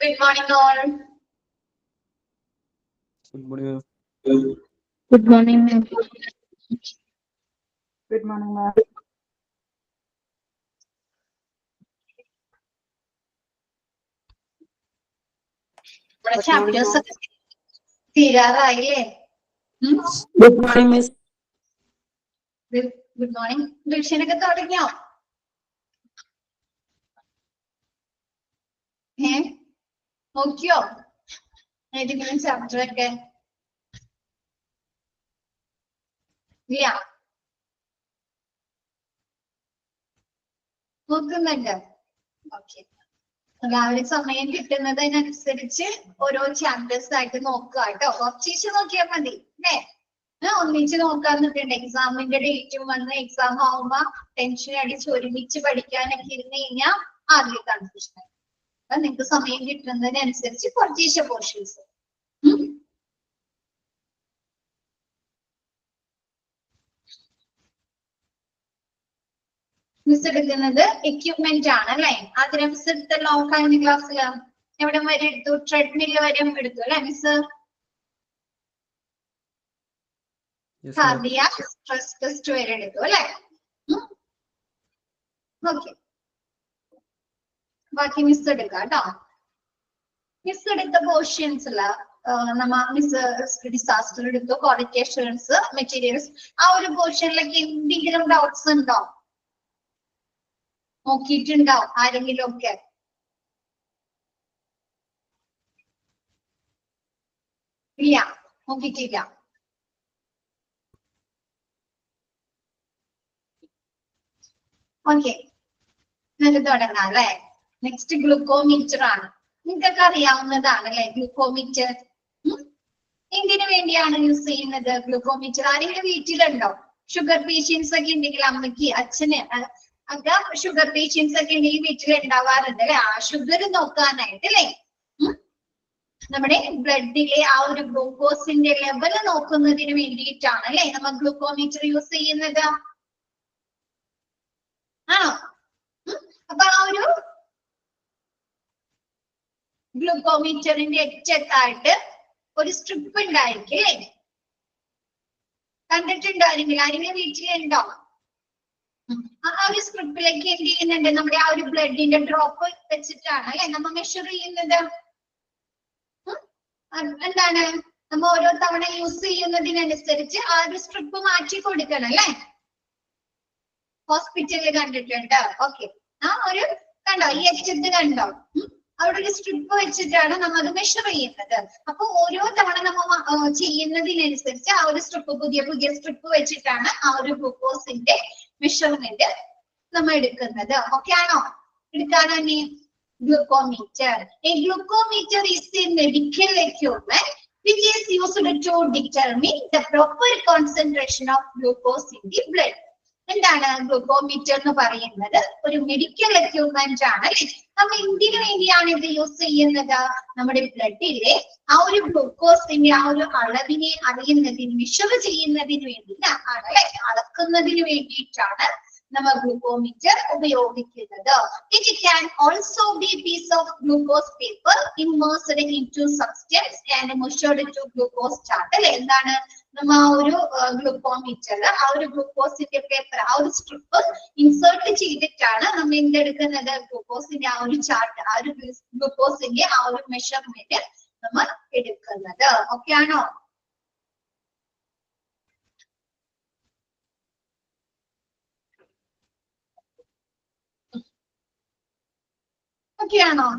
Good morning, all. Good morning. Good morning, ma'am. Good morning, ma'am. നമ്മുടെ chapters ഒക്കെ തീരാറായില്ലേ? Good morning, Miss. Good morning. റിവിഷനൊക്കെ തുടങ്ങിയോ? നോക്കിയോ ഏതെങ്കിലും ചാപ്റ്റർ ഒക്കെ? ഇല്ല, നോക്കുന്നുണ്ട്. ഓക്കെ, രാവിലെ സമയം കിട്ടുന്നതിനനുസരിച്ച് ഓരോ ചാപ്റ്റേഴ്സ് ആയിട്ട് നോക്കുക കേട്ടോ. കുറച്ച് നോക്കിയാൽ മതി അല്ലേ? ഒന്നിച്ച് നോക്കാന്നിട്ടുണ്ട്. എക്സാമിന്റെ ഡേറ്റും വന്ന് എക്സാം ആവുമ്പോ ടെൻഷൻ അടിച്ച് ഒരുമിച്ച് പഠിക്കാനൊക്കെ ഇരുന്ന് കഴിഞ്ഞാൽ ആദ്യം കൺഫ്യൂഷൻ. അപ്പൊ നിങ്ങൾക്ക് സമയം കിട്ടുന്നതിനനുസരിച്ച് കുറച്ച് പോർഷൻസ്. മിസ് എടുക്കുന്നത് എക്യുപ്മെന്റ് ആണ് അല്ലെ? അതിനെ മിസ് എടുത്തല്ലോ കഴിഞ്ഞ ക്ലാസ്സിൽ. എവിടെ വരെ എടുത്തു? ട്രെഡ്മിൽ വരെ എടുത്തു അല്ലെ മിസ്? കാർഡിയാക് സ്ട്രെസ് ടെസ്റ്റ് വരെ എടുത്തു അല്ലെ? ഓക്കെ, ബാക്കി മിസ് എടുക്കാം കേട്ടോ. മിസ് എടുത്ത പോർഷൻസില് മിസ് ഡിസാസ്റ്റർ എടുത്തു, ക്വാളിറ്റി അഷുറൻസ്, മെറ്റീരിയൽസ്. ആ ഒരു പോർഷനിലേക്ക് എന്തെങ്കിലും ഡൗട്ട്സ് ഉണ്ടോ? നോക്കിയിട്ടുണ്ടോ ആരെങ്കിലും ഒക്കെ? ഇല്ല, നോക്കിയിട്ടില്ല. ഓക്കെ, നമുക്ക് തുടങ്ങാം അല്ലെ? നെക്സ്റ്റ് ഗ്ലൂക്കോമീറ്റർ ആണ്. നിങ്ങൾക്കൊക്കെ അറിയാവുന്നതാണ് അല്ലെ ഗ്ലൂക്കോമീറ്റർ? എന്തിനു വേണ്ടിയാണ് യൂസ് ചെയ്യുന്നത് ഗ്ലൂക്കോമീറ്റർ? ആരെങ്കിലും വീട്ടിലുണ്ടോ? ഷുഗർ പേഷ്യൻസ് ഒക്കെ ഉണ്ടെങ്കിൽ അമ്മയ്ക്ക് അച്ഛന് ഒക്കെ ഷുഗർ പേഷ്യൻസ് ഒക്കെ ഉണ്ടെങ്കിൽ വീട്ടിൽ ഉണ്ടാവാറുണ്ട് അല്ലെ? ആ ഷുഗർ നോക്കാനായിട്ട് അല്ലെ? നമ്മുടെ ബ്ലഡിലെ ആ ഒരു ഗ്ലൂക്കോസിന്റെ ലെവൽ നോക്കുന്നതിന് വേണ്ടിയിട്ടാണ് അല്ലെ നമ്മൾ ഗ്ലൂക്കോമീറ്റർ യൂസ് ചെയ്യുന്നത്. ആണോ? അപ്പൊ ആ ഒരു ഗ്ലൂക്കോമീറ്ററിന്റെ അറ്റത്തായിട്ട് ഒരു സ്ട്രിപ്പ് ഉണ്ടായിരിക്കും അല്ലേ? കണ്ടിട്ടുണ്ടോ ആരെങ്കിലും? ആരെങ്കിലും വീട്ടിലുണ്ടോ? ആ ഒരു സ്ട്രിപ്പിലേക്ക് എന്ത് ചെയ്യുന്നുണ്ട്? നമ്മുടെ ആ ഒരു ബ്ലഡിന്റെ ഡ്രോപ്പ് വെച്ചിട്ടാണ് അല്ലെ നമ്മൾ മെഷർ ചെയ്യുന്നത്. എന്താണ് നമ്മൾ ഓരോ തവണ യൂസ് ചെയ്യുന്നതിനനുസരിച്ച് ആ ഒരു സ്ട്രിപ്പ് മാറ്റി കൊടുക്കണം അല്ലെ? ഹോസ്പിറ്റലിൽ കണ്ടിട്ടുണ്ട്. ഓക്കെ, ആ ഒരു കണ്ടോ ഈ അറ്റത്ത് കണ്ടോ? അവിടെ ഒരു സ്ട്രിപ്പ് വെച്ചിട്ടാണ് നമ്മൾ അത് മെഷർ ചെയ്യുന്നത്. അപ്പൊ ഓരോ തവണ നമ്മൾ ചെയ്യുന്നതിനനുസരിച്ച് ആ ഒരു സ്ട്രിപ്പ് പുതിയ സ്ട്രിപ്പ് വെച്ചിട്ടാണ് ആ ഒരു ഗ്ലൂക്കോസിന്റെ മെഷർമെന്റ് നമ്മൾ എടുക്കുന്നത്. ഓക്കെ ആണോ? എടുക്കാനോ? ഇനി glucometer. A glucometer is a medical equipment which is used to determine the proper concentration of glucose in the blood. എന്താണ് ഗ്ലൂക്കോമീറ്റർ എന്ന് പറയുന്നത്? ഒരു മെഡിക്കൽ എക്യുപ്മെന്റ് ആണ് അല്ലെ? നമ്മൾ എന്തിനു വേണ്ടിയാണ് ഇത് യൂസ് ചെയ്യുന്നത്? നമ്മുടെ ബ്ലഡിലെ ആ ഒരു ഗ്ലൂക്കോസിന്റെ ആ ഒരു അളവിനെ അറിയുന്നതിന്, മെഷർ ചെയ്യുന്നതിന് വേണ്ടിയിട്ടാണ് അല്ലെ? അളക്കുന്നതിന് വേണ്ടിയിട്ടാണ് നമ്മൾ ഗ്ലൂക്കോമീറ്റർ ഉപയോഗിക്കുന്നത്. It can also be a piece of glucose paper immersed into substance and measured to glucose chart. അല്ലെ? എന്താണ് നമ്മ ആ ഒരു ഗ്ലൂക്കോമീറ്റർ ആ ഒരു ഗ്ലൂക്കോസിന്റെ പേപ്പർ ആ ഒരു സ്ട്രിപ്പ് ഇൻസേർട്ട് ചെയ്തിട്ടാണ് നമ്മൾ എന്തെടുക്കുന്നത്? ഗ്ലൂക്കോസിന്റെ ആ ഒരു ചാർട്ട്, ആ ഒരു ഗ്ലൂക്കോസിന്റെ ആ ഒരു മെഷർമെന്റ് നമ്മൾ എടുക്കുന്നത്. ഓക്കെ ആണോ? ഓക്കെ ആണോ?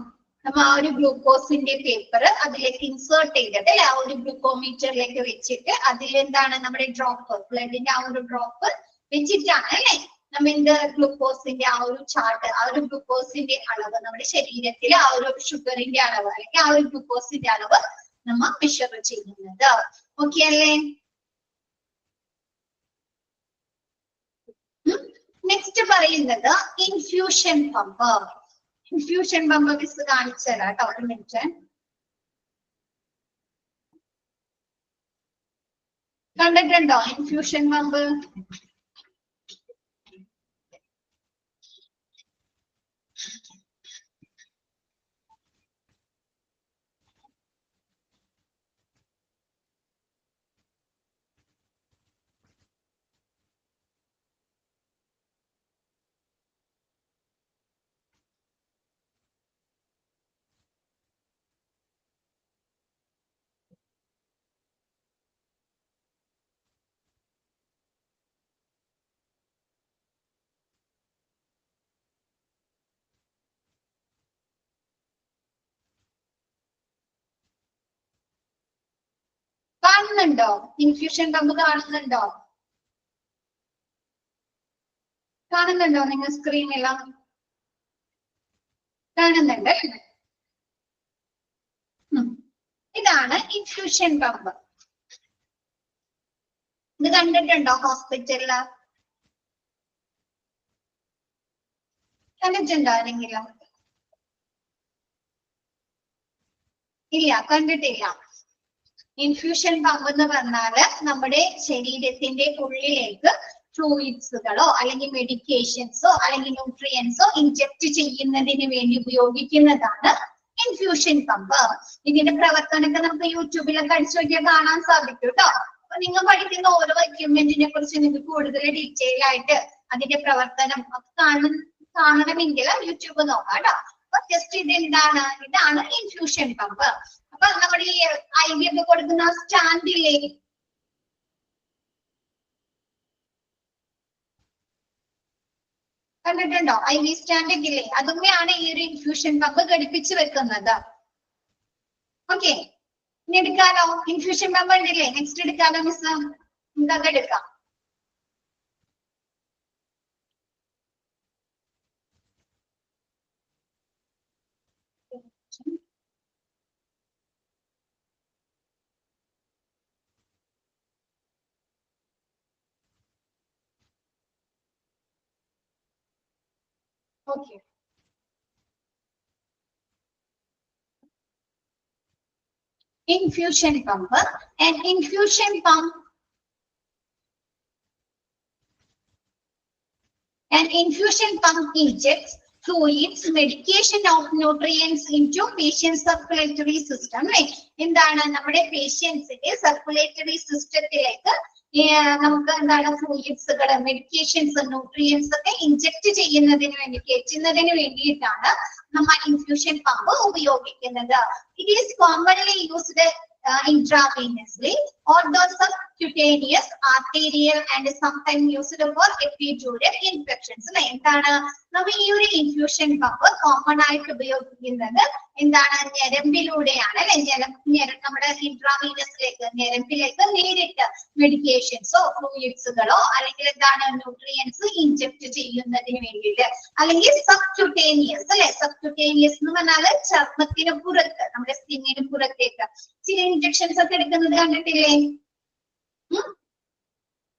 നമ്മ ആ ഒരു ഗ്ലൂക്കോസിന്റെ പേപ്പർ അതിലേക്ക് ഇൻസേർട്ട് ചെയ്തിട്ട് അല്ലെ ആ ഒരു ഗ്ലൂക്കോമീറ്ററിലേക്ക് വെച്ചിട്ട് അതിലെന്താണ് നമ്മുടെ ഡ്രോപ്പ്, ബ്ലഡിന്റെ ആ ഒരു ഡ്രോപ്പ് വെച്ചിട്ടാണ് അല്ലെ നമ്മ എന്ത് ഗ്ലൂക്കോസിന്റെ ആ ഒരു ചാർട്ട്, ആ ഒരു ഗ്ലൂക്കോസിന്റെ അളവ്, നമ്മുടെ ശരീരത്തിലെ ആ ഒരു ഷുഗറിന്റെ അളവ് അല്ലെങ്കിൽ ആ ഒരു ഗ്ലൂക്കോസിന്റെ അളവ് നമ്മ മെഷർ ചെയ്യുന്നത്. ഓക്കെ അല്ലേ? നെക്സ്റ്റ് പറയുന്നത് infusion pump. Infusion pump miss കാണിച്ചു തരാം കേട്ടോ, ഒരു മിനിറ്റ്. കണ്ടിട്ടുണ്ടോ ഇൻഫ്യൂഷൻ പമ്പ്? കാണുന്നുണ്ടോ? ഇൻഫ്യൂഷൻ പമ്പ് കാണുന്നുണ്ടോ? കാണുന്നുണ്ടോ നിങ്ങൾ സ്ക്രീനിലും? കാണുന്നുണ്ട്. ഇതാണ് ഇൻഫ്യൂഷൻ പമ്പ്. ഇത് കണ്ടിട്ടുണ്ടോ ഹോസ്പിറ്റലില്? കണ്ടിട്ടുണ്ടോ ആരെങ്കിലും? ഇല്ല, കണ്ടിട്ടില്ല. ഇൻഫ്യൂഷൻ പമ്പ് എന്ന് പറഞ്ഞാല് നമ്മുടെ ശരീരത്തിന്റെ ഉള്ളിലേക്ക് ഫ്ലൂയിഡ്സുകളോ അല്ലെങ്കിൽ മെഡിക്കേഷൻസോ അല്ലെങ്കിൽ ന്യൂട്രിയൻസോ ഇൻജെക്ട് ചെയ്യുന്നതിന് വേണ്ടി ഉപയോഗിക്കുന്നതാണ് ഇൻഫ്യൂഷൻ പമ്പ്. ഇതിന്റെ പ്രവർത്തനമൊക്കെ നമുക്ക് യൂട്യൂബിലൊക്കെ അടിച്ചു നോക്കിയാൽ കാണാൻ സാധിക്കും കേട്ടോ. അപ്പൊ നിങ്ങൾ പഠിക്കുന്ന ഓരോ എക്യുപ്മെന്റിനെ കുറിച്ച് നിങ്ങൾക്ക് കൂടുതൽ ഡീറ്റെയിൽ ആയിട്ട് അതിന്റെ പ്രവർത്തനം കാണണമെങ്കിൽ യൂട്യൂബ് നോക്കാം കേട്ടോ. അപ്പൊ ജസ്റ്റ് ഇത് എന്താണ്? ഇതാണ് ഇൻഫ്യൂഷൻ പമ്പ്. അപ്പൊ നമ്മുടെ ഈ IV ഒക്കെ കൊടുക്കുന്ന സ്റ്റാൻഡില്ലേ, കണ്ടിട്ടുണ്ടോ? IV സ്റ്റാൻഡ് ഒക്കെ ഇല്ലേ, അതുമെയാണ് ഈ ഒരു ഇൻഫ്യൂഷൻ പമ്പ് ഘടിപ്പിച്ച് വെക്കുന്നത്. ഓക്കെ, ഇനി എടുക്കാലോ. ഇൻഫ്യൂഷൻ പമ്പ് ഉണ്ടല്ലേ, നെക്സ്റ്റ് എടുക്കാലോ മിസ്. നമുക്ക് എടുക്കാം. Okay. Infusion pump. An infusion pump injects fluids, medication of nutrients into patient's circulatory system. Right? എന്താണ് നമ്മുടെ പേഷ്യൻസിന്റെ സർക്കുലേറ്ററി സിസ്റ്റത്തിലേക്ക് നമുക്ക് എന്താണ് ഫ്ലൂയിഡ്സുകൾ, മെഡിക്കേഷൻസ്, ന്യൂട്രിയൻസ് ഒക്കെ ഇൻജെക്ട് ചെയ്യുന്നതിന് വേണ്ടി, കയറ്റുന്നതിന് വേണ്ടിയിട്ടാണ് നമ്മൾ ഇൻഫ്യൂഷൻ പമ്പ് ഉപയോഗിക്കുന്നത്. It is commonly used intravenously or the subcutaneous, arterial and sometimes used for epidural infections. എന്താണ് നമ്മൾ ഈ ഒരു ഇൻഫ്യൂഷൻ പമ്പ് കോമൺ ആയിട്ട് ഉപയോഗിക്കുന്നത് എന്താണ്? ഞരമ്പിലൂടെയാണ് അല്ലെ. നമ്മുടെ ഇൻട്രാവീനസിലേക്ക്, ഞരമ്പിലേക്ക് നേരിട്ട് മെഡിക്കേഷൻസോ ഫ്ലൂയിഡ്സുകളോ അല്ലെങ്കിൽ എന്താണ് ന്യൂട്രിയൻസ് ഇൻജെക്ട് ചെയ്യുന്നതിന് വേണ്ടിയിട്ട്, അല്ലെങ്കിൽ സബ്ക്യൂട്ടേനിയസ് അല്ലെ. സബ്ക്യൂട്ടേനിയസ് എന്ന് പറഞ്ഞാല് ചർമ്മത്തിന് പുറത്ത്, നമ്മുടെ സ്കിന്നിന് പുറത്തേക്ക് ചില ഇൻജെക്ഷൻസ് ഒക്കെ എടുക്കുന്നത് കണ്ടിട്ടില്ലേ?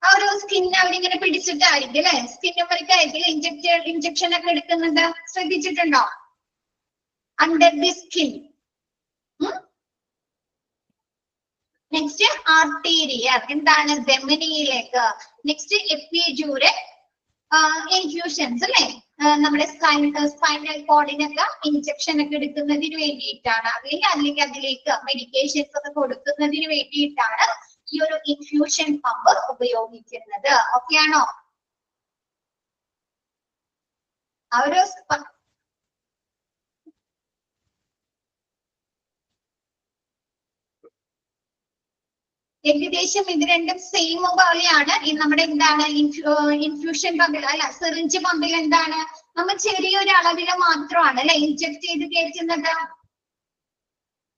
ആ ഒരു സ്കിൻ അവിടെ ഇങ്ങനെ പിടിച്ചിട്ടായിരിക്കും അല്ലെ, സ്കിന്നുമൊക്കെയായിരിക്കും ഇൻജെക്ഷൻ ഒക്കെ എടുക്കുന്നത്. ശ്രദ്ധിച്ചിട്ടുണ്ടോ? Under the skin. Next arterial, എന്താണ്? ധമനിയിലേക്ക്. നെക്സ്റ്റ് എപ്പിഡ്യൂറൽ ഇൻഫ്യൂഷൻസ് അല്ലെ, നമ്മുടെ സ്പൈനൽ കോഡിനൊക്കെ ഇൻജെക്ഷൻ ഒക്കെ എടുക്കുന്നതിന് വേണ്ടിയിട്ടാണ്, അല്ലെങ്കിൽ അതിലേക്ക് മെഡിക്കേഷൻസ് ഒക്കെ കൊടുക്കുന്നതിന് വേണ്ടിയിട്ടാണ് ഈ ഒരു ഇൻഫ്യൂഷൻ പമ്പ് ഉപയോഗിക്കുന്നത്. ഓക്കെ ആണോ? ആ ഒരു ഏകദേശം ഇത് രണ്ടും സെയിം പോലെയാണ്. നമ്മുടെ എന്താണ് ഇൻഫ്യൂഷൻ പമ്പിൽ അല്ല, സിറിഞ്ച് പമ്പിൽ എന്താണ് നമ്മൾ ചെറിയൊരു അളവില് മാത്രമാണ് അല്ലെ ഇൻജെക്ട് ചെയ്ത് കയറ്റുന്നത്.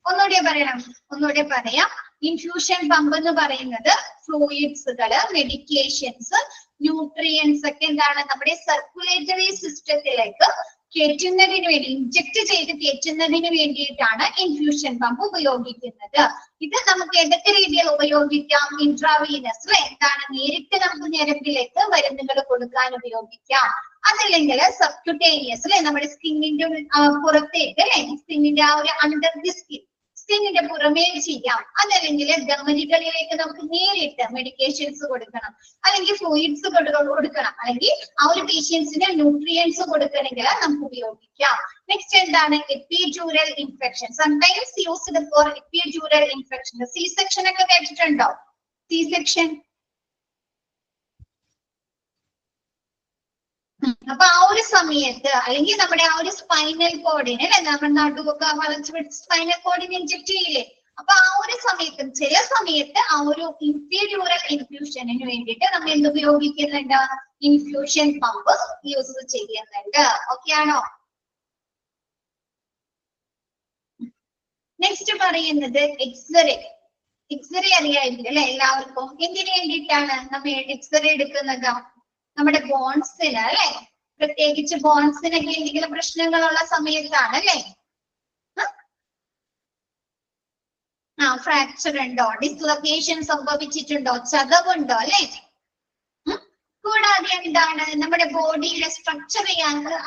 ഒന്നുകൂടെ പറയാം. ഇൻഫ്യൂഷൻ പമ്പ് എന്ന് പറയുന്നത് ഫ്ലൂയിഡ്സുകള്, മെഡിക്കേഷൻസ്, ന്യൂട്രിയൻസ് ഒക്കെ എന്താണ് നമ്മുടെ സർക്കുലേറ്ററി സിസ്റ്റത്തിലേക്ക് കയറ്റുന്നതിന് വേണ്ടി, ഇൻജെക്ട് ചെയ്ത് കയറ്റുന്നതിന് വേണ്ടിയിട്ടാണ് ഇൻഫ്യൂഷൻ പമ്പ് ഉപയോഗിക്കുന്നത്. ഇത് നമുക്ക് ഏതൊക്കെ രീതിയിൽ ഉപയോഗിക്കാം? ഇൻട്രാവീനസ് എന്താണ് നേരിട്ട് നമുക്ക് ഞരമ്പിലേക്ക് മരുന്നുകൾ കൊടുക്കാൻ ഉപയോഗിക്കാം. അതല്ലെങ്കിൽ സബ്ക്യൂട്ടേനിയസ് നമ്മുടെ സ്കിന്നിന്റെ പുറത്തേക്ക് അല്ലെ, സ്കിന്നിന്റെ ആ ഒരു അണ്ടർ ദി സ്കിന്നിന്റെ പുറമേ ചെയ്യാം. അതല്ലെങ്കിൽ ധമനികളിലേക്ക് നമുക്ക് നേരിട്ട് മെഡിക്കേഷൻസ് കൊടുക്കണം, അല്ലെങ്കിൽ ഫ്ലൂയിഡ്സ് കൊടുക്കണം, അല്ലെങ്കിൽ ആ ഒരു പേഷ്യൻസിന് ന്യൂട്രിയൻസ് കൊടുക്കണമെങ്കിൽ നമുക്ക് ഉപയോഗിക്കാം. നെക്സ്റ്റ് എന്താണ്? Epidural infection, sometimes used for epidural infection. C section ഒക്കെ കേട്ടിട്ടുണ്ടോ? C section. അപ്പൊ ആ ഒരു സമയത്ത്, അല്ലെങ്കിൽ നമ്മുടെ ആ ഒരു സ്പൈനൽ കോഡിന് അല്ലെ, നമ്മുടെ നടുവൊക്കെ വളച്ചു പിടിച്ച് സ്പൈനൽ കോഡിന് ഇൻജെക്ട് ചെയ്യില്ലേ, അപ്പൊ ആ ഒരു സമയത്തും ചില സമയത്ത് ആ ഒരു ഇൻഫീരിയൂറൽ ഇൻഫ്യൂഷന് വേണ്ടിയിട്ട് നമ്മൾ എന്ത് ഉപയോഗിക്കുന്നുണ്ട്? ഇൻഫ്യൂഷൻ പമ്പ് യൂസ് ചെയ്യുന്നുണ്ട്. ഓക്കെ ആണോ? നെക്സ്റ്റ് പറയുന്നത് എക്സ്റേ. എക്സ്റേ അറിയായിരിക്കും അല്ലെ എല്ലാവർക്കും. എന്തിനു വേണ്ടിയിട്ടാണ് നമ്മൾ എക്സ്റേ എടുക്കുന്നത്? നമ്മുടെ ബോൺസിന് അല്ലെ, പ്രത്യേകിച്ച് ബോൺസിനൊക്കെ എന്തെങ്കിലും പ്രശ്നങ്ങളുള്ള സമയത്താണ് അല്ലെ. ഫ്രാക്ചർ ഉണ്ടോ, ഡിസ്ലൊക്കേഷൻ സംഭവിച്ചിട്ടുണ്ടോ, ചതവുണ്ടോ അല്ലെ. കൂടാതെ എന്താണ്, നമ്മുടെ ബോഡിയുടെ സ്ട്രക്ചർ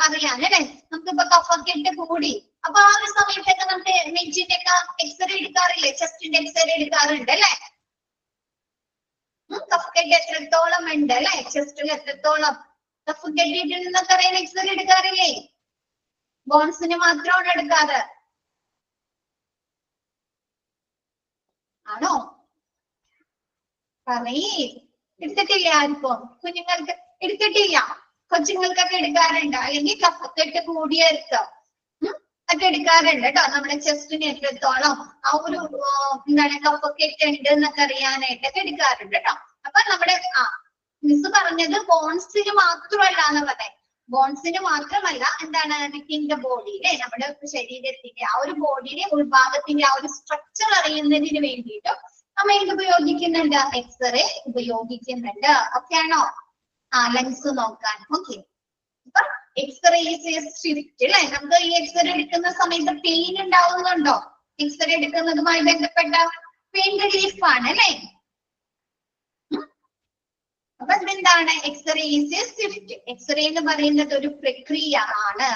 അറിയാൻ അല്ലെ. നമുക്കിപ്പോ കഫക്കെട്ട് കൂടി, അപ്പൊ ആ ഒരു സമയത്തൊക്കെ നമുക്ക് നെഞ്ചിന്റെ ഒക്കെ എക്സ്റേ എടുക്കാറില്ലേ, ചെസ്റ്റിന്റെ എക്സ്റേ എടുക്കാറുണ്ട് അല്ലെ. കഫക്കെട്ട് എത്രത്തോളം ഉണ്ട് അല്ലെ, ചെസ്റ്റിൽ എത്രത്തോളം കഫക്കെട്ടിട്ടുണ്ടെന്നൊക്കെ അറിയാൻ എക്സ്റേ എടുക്കാറില്ലേ. ബോൺസിന് മാത്രമാണ് എടുക്കാറ്, ആണോ? പറയേ. എടുത്തിട്ടില്ല ആർക്കും? കുഞ്ഞുങ്ങൾക്ക് എടുത്തിട്ടില്ല? കൊച്ചുങ്ങൾക്കൊക്കെ എടുക്കാറുണ്ട്, അല്ലെങ്കിൽ കഫക്കെട്ട് കൂടിയവർക്ക് ഒക്കെ എടുക്കാറുണ്ട് കേട്ടോ. നമ്മുടെ ചെസ്റ്റിന് എത്രത്തോളം ആ ഒരു എന്താണ് കഫക്കെട്ട് ഉണ്ട് എന്നൊക്കെ അറിയാനായിട്ടൊക്കെ എടുക്കാറുണ്ട് കേട്ടോ. അപ്പൊ നമ്മുടെ മിസ് പറഞ്ഞത് ബോൺസിന് മാത്രമല്ല എന്ന് പറയാം. ബോൺസിന് മാത്രമല്ല, എന്താണ് വിത്തിൻ്റെ ബോഡിയിലെ നമ്മുടെ ശരീരത്തിന്റെ ആ ഒരു ബോഡിയിലെ ഉൾഭാഗത്തിന്റെ ആ ഒരു സ്ട്രക്ചർ അറിയുന്നതിന് വേണ്ടിയിട്ടും നമ്മൾ എന്ത് ഉപയോഗിക്കുന്നുണ്ട്? എക്സ്റേ ഉപയോഗിക്കുന്നുണ്ട്. ഓക്കെ ആണോ? ലങ്സ് നോക്കാൻ. ഓക്കെ, അപ്പൊ എക്സ്റേ അല്ലെ. നമുക്ക് ഈ എക്സ്റേ എടുക്കുന്ന സമയത്ത് പെയിൻ ഉണ്ടാവുന്നുണ്ടോ? എക്സ്റേ എടുക്കുന്നതുമായി ബന്ധപ്പെട്ട പെയിൻ റിലീഫ് ആണ് അല്ലെ. അപ്പൊ ഇതെന്താണ്? X-ray Swift. എക്സ്റേ എന്ന് പറയുന്നത് ഒരു പ്രക്രിയ ആണ്,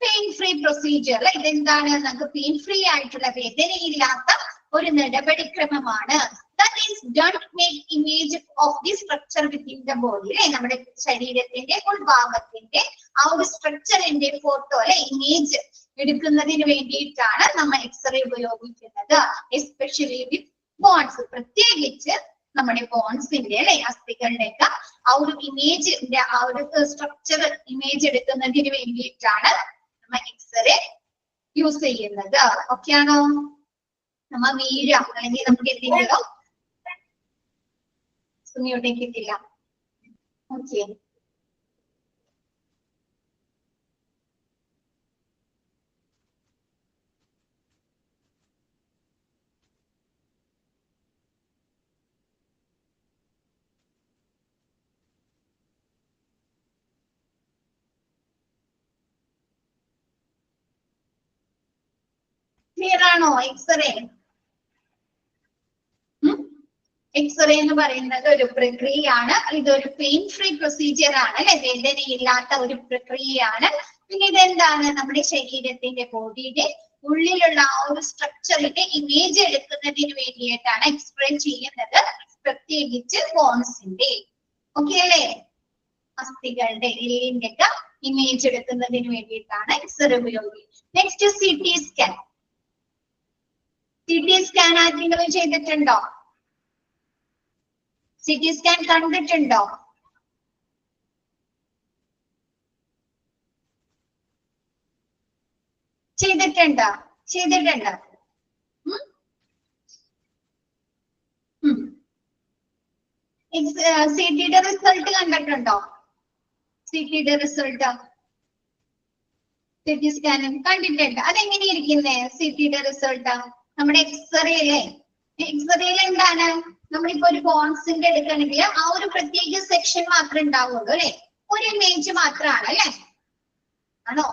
പെയിൻ ഫ്രീ പ്രൊസീജിയർ. ഇതെന്താണ്? നമുക്ക് പെയിൻ ഫ്രീ ആയിട്ടുള്ള, വേദനയില്ലാത്ത ഒരു നടപടിക്രമമാണ്. That is done to make image of the structure within the body അല്ലെ. നമ്മുടെ ശരീരത്തിന്റെ ഉൾഭാഗത്തിന്റെ ആ ഒരു സ്ട്രക്ചറിന്റെ ഫോട്ടോ അല്ലെ, ഇമേജ് എടുക്കുന്നതിന് വേണ്ടിയിട്ടാണ് നമ്മൾ എക്സ്റേ ഉപയോഗിക്കുന്നത്. എസ്പെഷ്യലി വിത്ത് ബോൺസ്, പ്രത്യേകിച്ച് നമ്മുടെ ബോൺസിന്റെ അല്ലെ, അസ്ഥികളുടെ ഒക്കെ ആ ഒരു ഇമേജിന്റെ ആ ഒരു സ്ട്രക്ചർ ഇമേജ് എടുക്കുന്നതിന് വേണ്ടിയിട്ടാണ് നമ്മൾ എക്സ്റേ യൂസ് ചെയ്യുന്നത്. ഓക്കെ ആണോ? നമ്മ വീഴാം അല്ലെങ്കിൽ നമുക്ക് എന്തെങ്കിലും സുനിയോട്ടേക്ക് കിട്ടില്ല. ഓക്കെ, ക്ലിയർ ആണോ? എക്സ്റേ എക്സ്റേ എന്ന് പറയുന്നത് ഒരു പ്രക്രിയയാണ്. ഇതൊരു പെയിൻ ഫ്രീ പ്രൊസീജിയർ ആണ് അല്ലെ, വേദനയില്ലാത്ത ഒരു പ്രക്രിയയാണ്. പിന്നെ ഇതെന്താണ്? നമ്മുടെ ശരീരത്തിന്റെ ബോഡിയുടെ ഉള്ളിലുള്ള ആ ഒരു സ്ട്രക്ചറിന്റെ ഇമേജ് എടുക്കുന്നതിന് വേണ്ടിയിട്ടാണ് എക്സ്റേ ചെയ്യുന്നത്, പ്രത്യേകിച്ച് ബോൺസിന്റെ. ഓക്കെ അല്ലെ? അസ്ഥികളുടെ എല്ലിന്റെ ഒക്കെ ഇമേജ് എടുക്കുന്നതിന് വേണ്ടിയിട്ടാണ് എക്സ്റേ ഉപയോഗിക്കുന്നത്. Next CT scan. CT scan ആരെങ്കിലും ചെയ്തിട്ടുണ്ടോ? CT സ്കാൻ കണ്ടിട്ടുണ്ടോ? ചെയ്തിട്ടുണ്ടോ? ചെയ്തിട്ടുണ്ടോ? CTയുടെ റിസൾട്ട് കണ്ടിട്ടുണ്ടോ? CTയുടെ റിസൾട്ട് CT സ്കാനും കണ്ടിട്ടുണ്ട്. അതെങ്ങനെയിരിക്കുന്നേ CTയുടെ റിസൾട്ട്? നമ്മുടെ എക്സ്റേ അല്ലേ, എക്സ്റേയിൽ എന്താണ്? നമ്മളിപ്പോ ഒരു ബോൺസിന്റെ എടുക്കണമെങ്കിൽ ആ ഒരു പ്രത്യേക സെക്ഷൻ മാത്രമേ ഉണ്ടാവുള്ളൂ അല്ലെ, ഒരു ഇമേജ് മാത്രമാണ് അല്ലെ, ആണോ?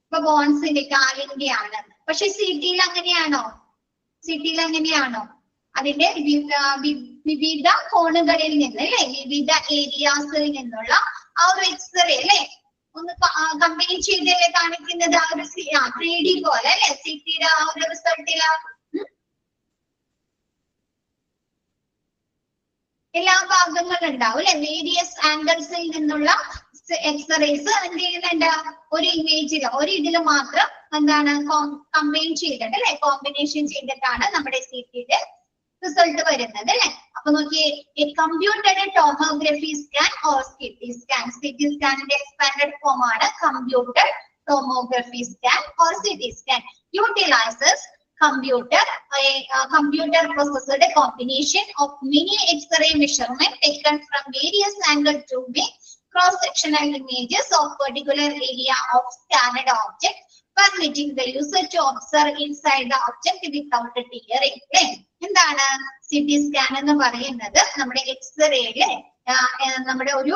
ഇപ്പൊ ബോൺസിന്റെ കാലിന്റെ ആണ്. പക്ഷെ സിറ്റിയിൽ അങ്ങനെയാണോ? സിറ്റിയിൽ അങ്ങനെയാണോ? അതിന്റെ വിവിധ കോണുകളിൽ നിന്ന് അല്ലെ, വിവിധ ഏരിയാസിൽ നിന്നുള്ള ആ ഒരു എക്സ്റേ അല്ലെ, ഒന്ന് കമ്പയർ ചെയ്തല്ലേ കാണിക്കുന്നത് ആ ഒരു 3D പോലെ അല്ലെ, സിറ്റിയുടെ ആ ഒരു റിസൾട്ടില് എല്ലാ ഭാഗങ്ങളും ഉണ്ടാവും അല്ലെ, വേരിയസ് ആംഗിൾസിൽ നിന്നുള്ള എക്സ്റേസ് എന്ത് ചെയ്യുന്നുണ്ട്? ഒരു ഇമേജിൽ ഒരു ഇതില് മാത്രം എന്താണ് കമ്പൈൻ ചെയ്തിട്ട് അല്ലെ, കോമ്പിനേഷൻ ചെയ്തിട്ടാണ് നമ്മുടെ സിറ്റിയുടെ റിസൾട്ട് വരുന്നത് അല്ലെ. അപ്പൊ നോക്കിയേ, computed tomography scan or CT scan. CT സ്കാനിന്റെ എക്സ്പാൻഡഡ് ഫോം ആണ് computed tomography scan or CT scan. Utilizes computer processed combination of many X-ray measurements taken from various angles to make cross-sectional images of particular area of scanned object permitting the user to observe inside the object without tearing. എന്താണ് CT scan എന്ന് പറയുന്നത്? നമ്മുടെ എക്സ്റേയിലെ നമ്മുടെ ഒരു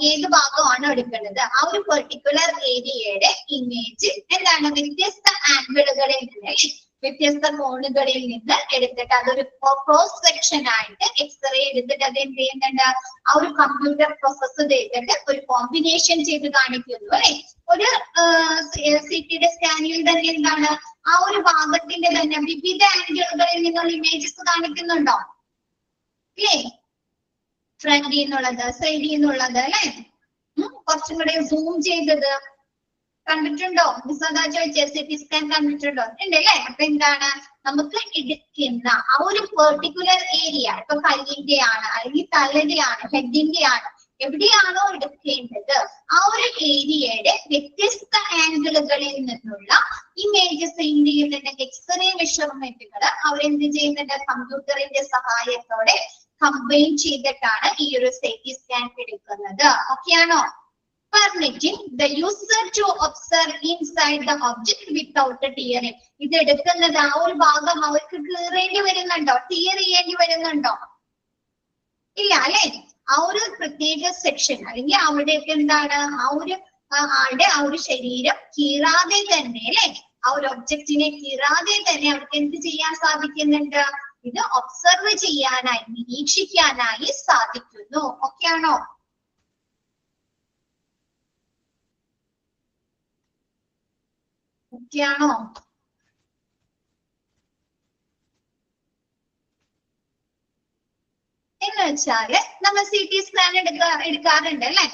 ഏത് ഭാഗമാണ് എടുക്കുന്നത്, ആ ഒരു പെർട്ടിക്കുലർ ഏരിയയുടെ ഇമേജ് എന്താണ് വ്യത്യസ്ത ആംഗിളുകളിൽ നിന്ന്, വ്യത്യസ്ത കോണുകളിൽ നിന്ന് എടുത്തിട്ട് അതൊരു ക്രോസ് സെക്ഷൻ ആയിട്ട് എക്സ്റേ എടുത്തിട്ട് അത് എന്ത് ചെയ്യുന്നുണ്ട്, ആ ഒരു കമ്പ്യൂട്ടർ പ്രോസസ് ചെയ്തിട്ട് ഒരു കോമ്പിനേഷൻ ചെയ്ത് കാണിക്കുന്നു അല്ലെ. ഒരു സിറ്റിയുടെ സ്കാനിൽ തന്നെ എന്താണ് ആ ഒരു ഭാഗത്തിന്റെ തന്നെ വിവിധ ആംഗിളുകളിൽ നിന്നുള്ള ഇമേജസ് കാണിക്കുന്നുണ്ടോ അല്ലേ? ഫ്രണ്ടിൽ നിന്നുള്ളത്, സൈഡിൽ നിന്നുള്ളത് അല്ലെ, കുറച്ചും കൂടെ സൂം ചെയ്തത് കണ്ടിട്ടുണ്ടോ? മിസ് അതാ ചോദിച്ചേ, സിറ്റി സ്കാൻ കണ്ടിട്ടുണ്ടോ? ഉണ്ട് അല്ലെ. അപ്പൊ എന്താണ് നമുക്ക് എടുക്കുന്ന ആ ഒരു പെർട്ടിക്കുലർ ഏരിയ, ഇപ്പൊ കൈയിന്റെ ആണ് അല്ലെങ്കിൽ തലയുടെ ആണ് ഹെഡിന്റെ ആണ്, എവിടെയാണോ എടുക്കേണ്ടത് ആ ഒരു ഏരിയയുടെ വ്യത്യസ്ത ആംഗിളുകളിൽ നിന്നുള്ള ഇമേജസ് എന്ത് ചെയ്യുന്നുണ്ട്, എക്സ്റേ മെഷർമെന്റുകൾ അവരെന്ത് ചെയ്യുന്നുണ്ട്, കമ്പ്യൂട്ടറിന്റെ സഹായത്തോടെ കമ്പൈൻ ചെയ്തിട്ടാണ് ഈ ഒരു സിറ്റി സ്കാൻ എടുക്കുന്നത്. ഓക്കെയാണോ? Permitting the user to observe inside the object without tearing. ഇത് എടുക്കുന്നത് ആ ഒരു ഭാഗം അവർക്ക് കീറേണ്ടി വരുന്നുണ്ടോ, ടിയർ ചെയ്യേണ്ടി വരുന്നുണ്ടോ? ഇല്ല അല്ലെ. ആ ഒരു പ്രത്യേക സെക്ഷൻ അല്ലെങ്കിൽ അവിടേക്ക് എന്താണ് ആ ഒരു ആളുടെ ആ ഒരു ശരീരം കീറാതെ തന്നെ അല്ലെ, ആ ഒരു ഒബ്ജക്റ്റിനെ കീറാതെ തന്നെ അവർക്ക് എന്ത് ചെയ്യാൻ സാധിക്കുന്നുണ്ട്, ഇത് ഒബ്സർവ് ചെയ്യാനായി, നിരീക്ഷിക്കാനായി സാധിക്കുന്നു. ഓക്കെയാണോ? ഓക്കെയാണോ? എന്ന് വെച്ചാല് നമ്മൾ CT സ്കാൻ എടുക്കാറുണ്ട് അല്ലെ.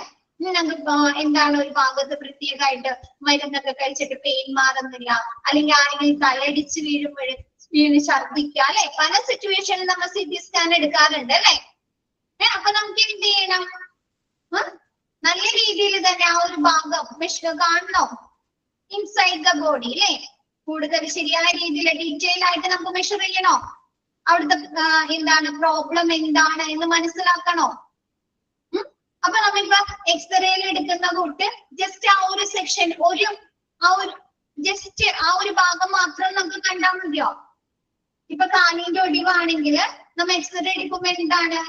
നമുക്ക് എന്താണ് ഒരു ഭാഗത്ത് പ്രത്യേകമായിട്ട് മരുന്നൊക്കെ കഴിച്ചിട്ട് പെയിൻ മാറുന്നില്ല, അല്ലെങ്കിൽ ആരെങ്കിലും തലടിച്ച് വീണ് ഛർദ്ദിക്കുക അല്ലെ, പല സിറ്റുവേഷനിൽ നമ്മൾ CT സ്കാൻ എടുക്കാറുണ്ട് അല്ലെ. അപ്പൊ നമുക്ക് എന്ത് ചെയ്യണം, നല്ല രീതിയിൽ തന്നെ ആ ഒരു ഭാഗം കാണണോ ഇൻസൈഡ് ദ ബോഡി അല്ലെ. കൂടുതൽ ശരിയായ രീതിയിൽ ഡീറ്റെയിൽ ആയിട്ട് നമുക്ക് മെഷർ ചെയ്യണോ, അവിടുത്തെ എന്താണ് പ്രോബ്ലം എന്താണ് എന്ന് മനസ്സിലാക്കണോ. അപ്പൊ നമ്മളിപ്പോ എക്സ്റേയിൽ എടുക്കുന്ന കൂട്ട് ജസ്റ്റ് ആ ഒരു സെക്ഷൻ ജസ്റ്റ് ആ ഒരു ഭാഗം മാത്രം നമുക്ക് കണ്ടാൽ മതിയോ? ഇപ്പൊ കാലിന്റെ ഒടിവാണെങ്കിൽ നമ്മൾ എക്സ്റേ എടുക്കുമ്പോ എന്താണ്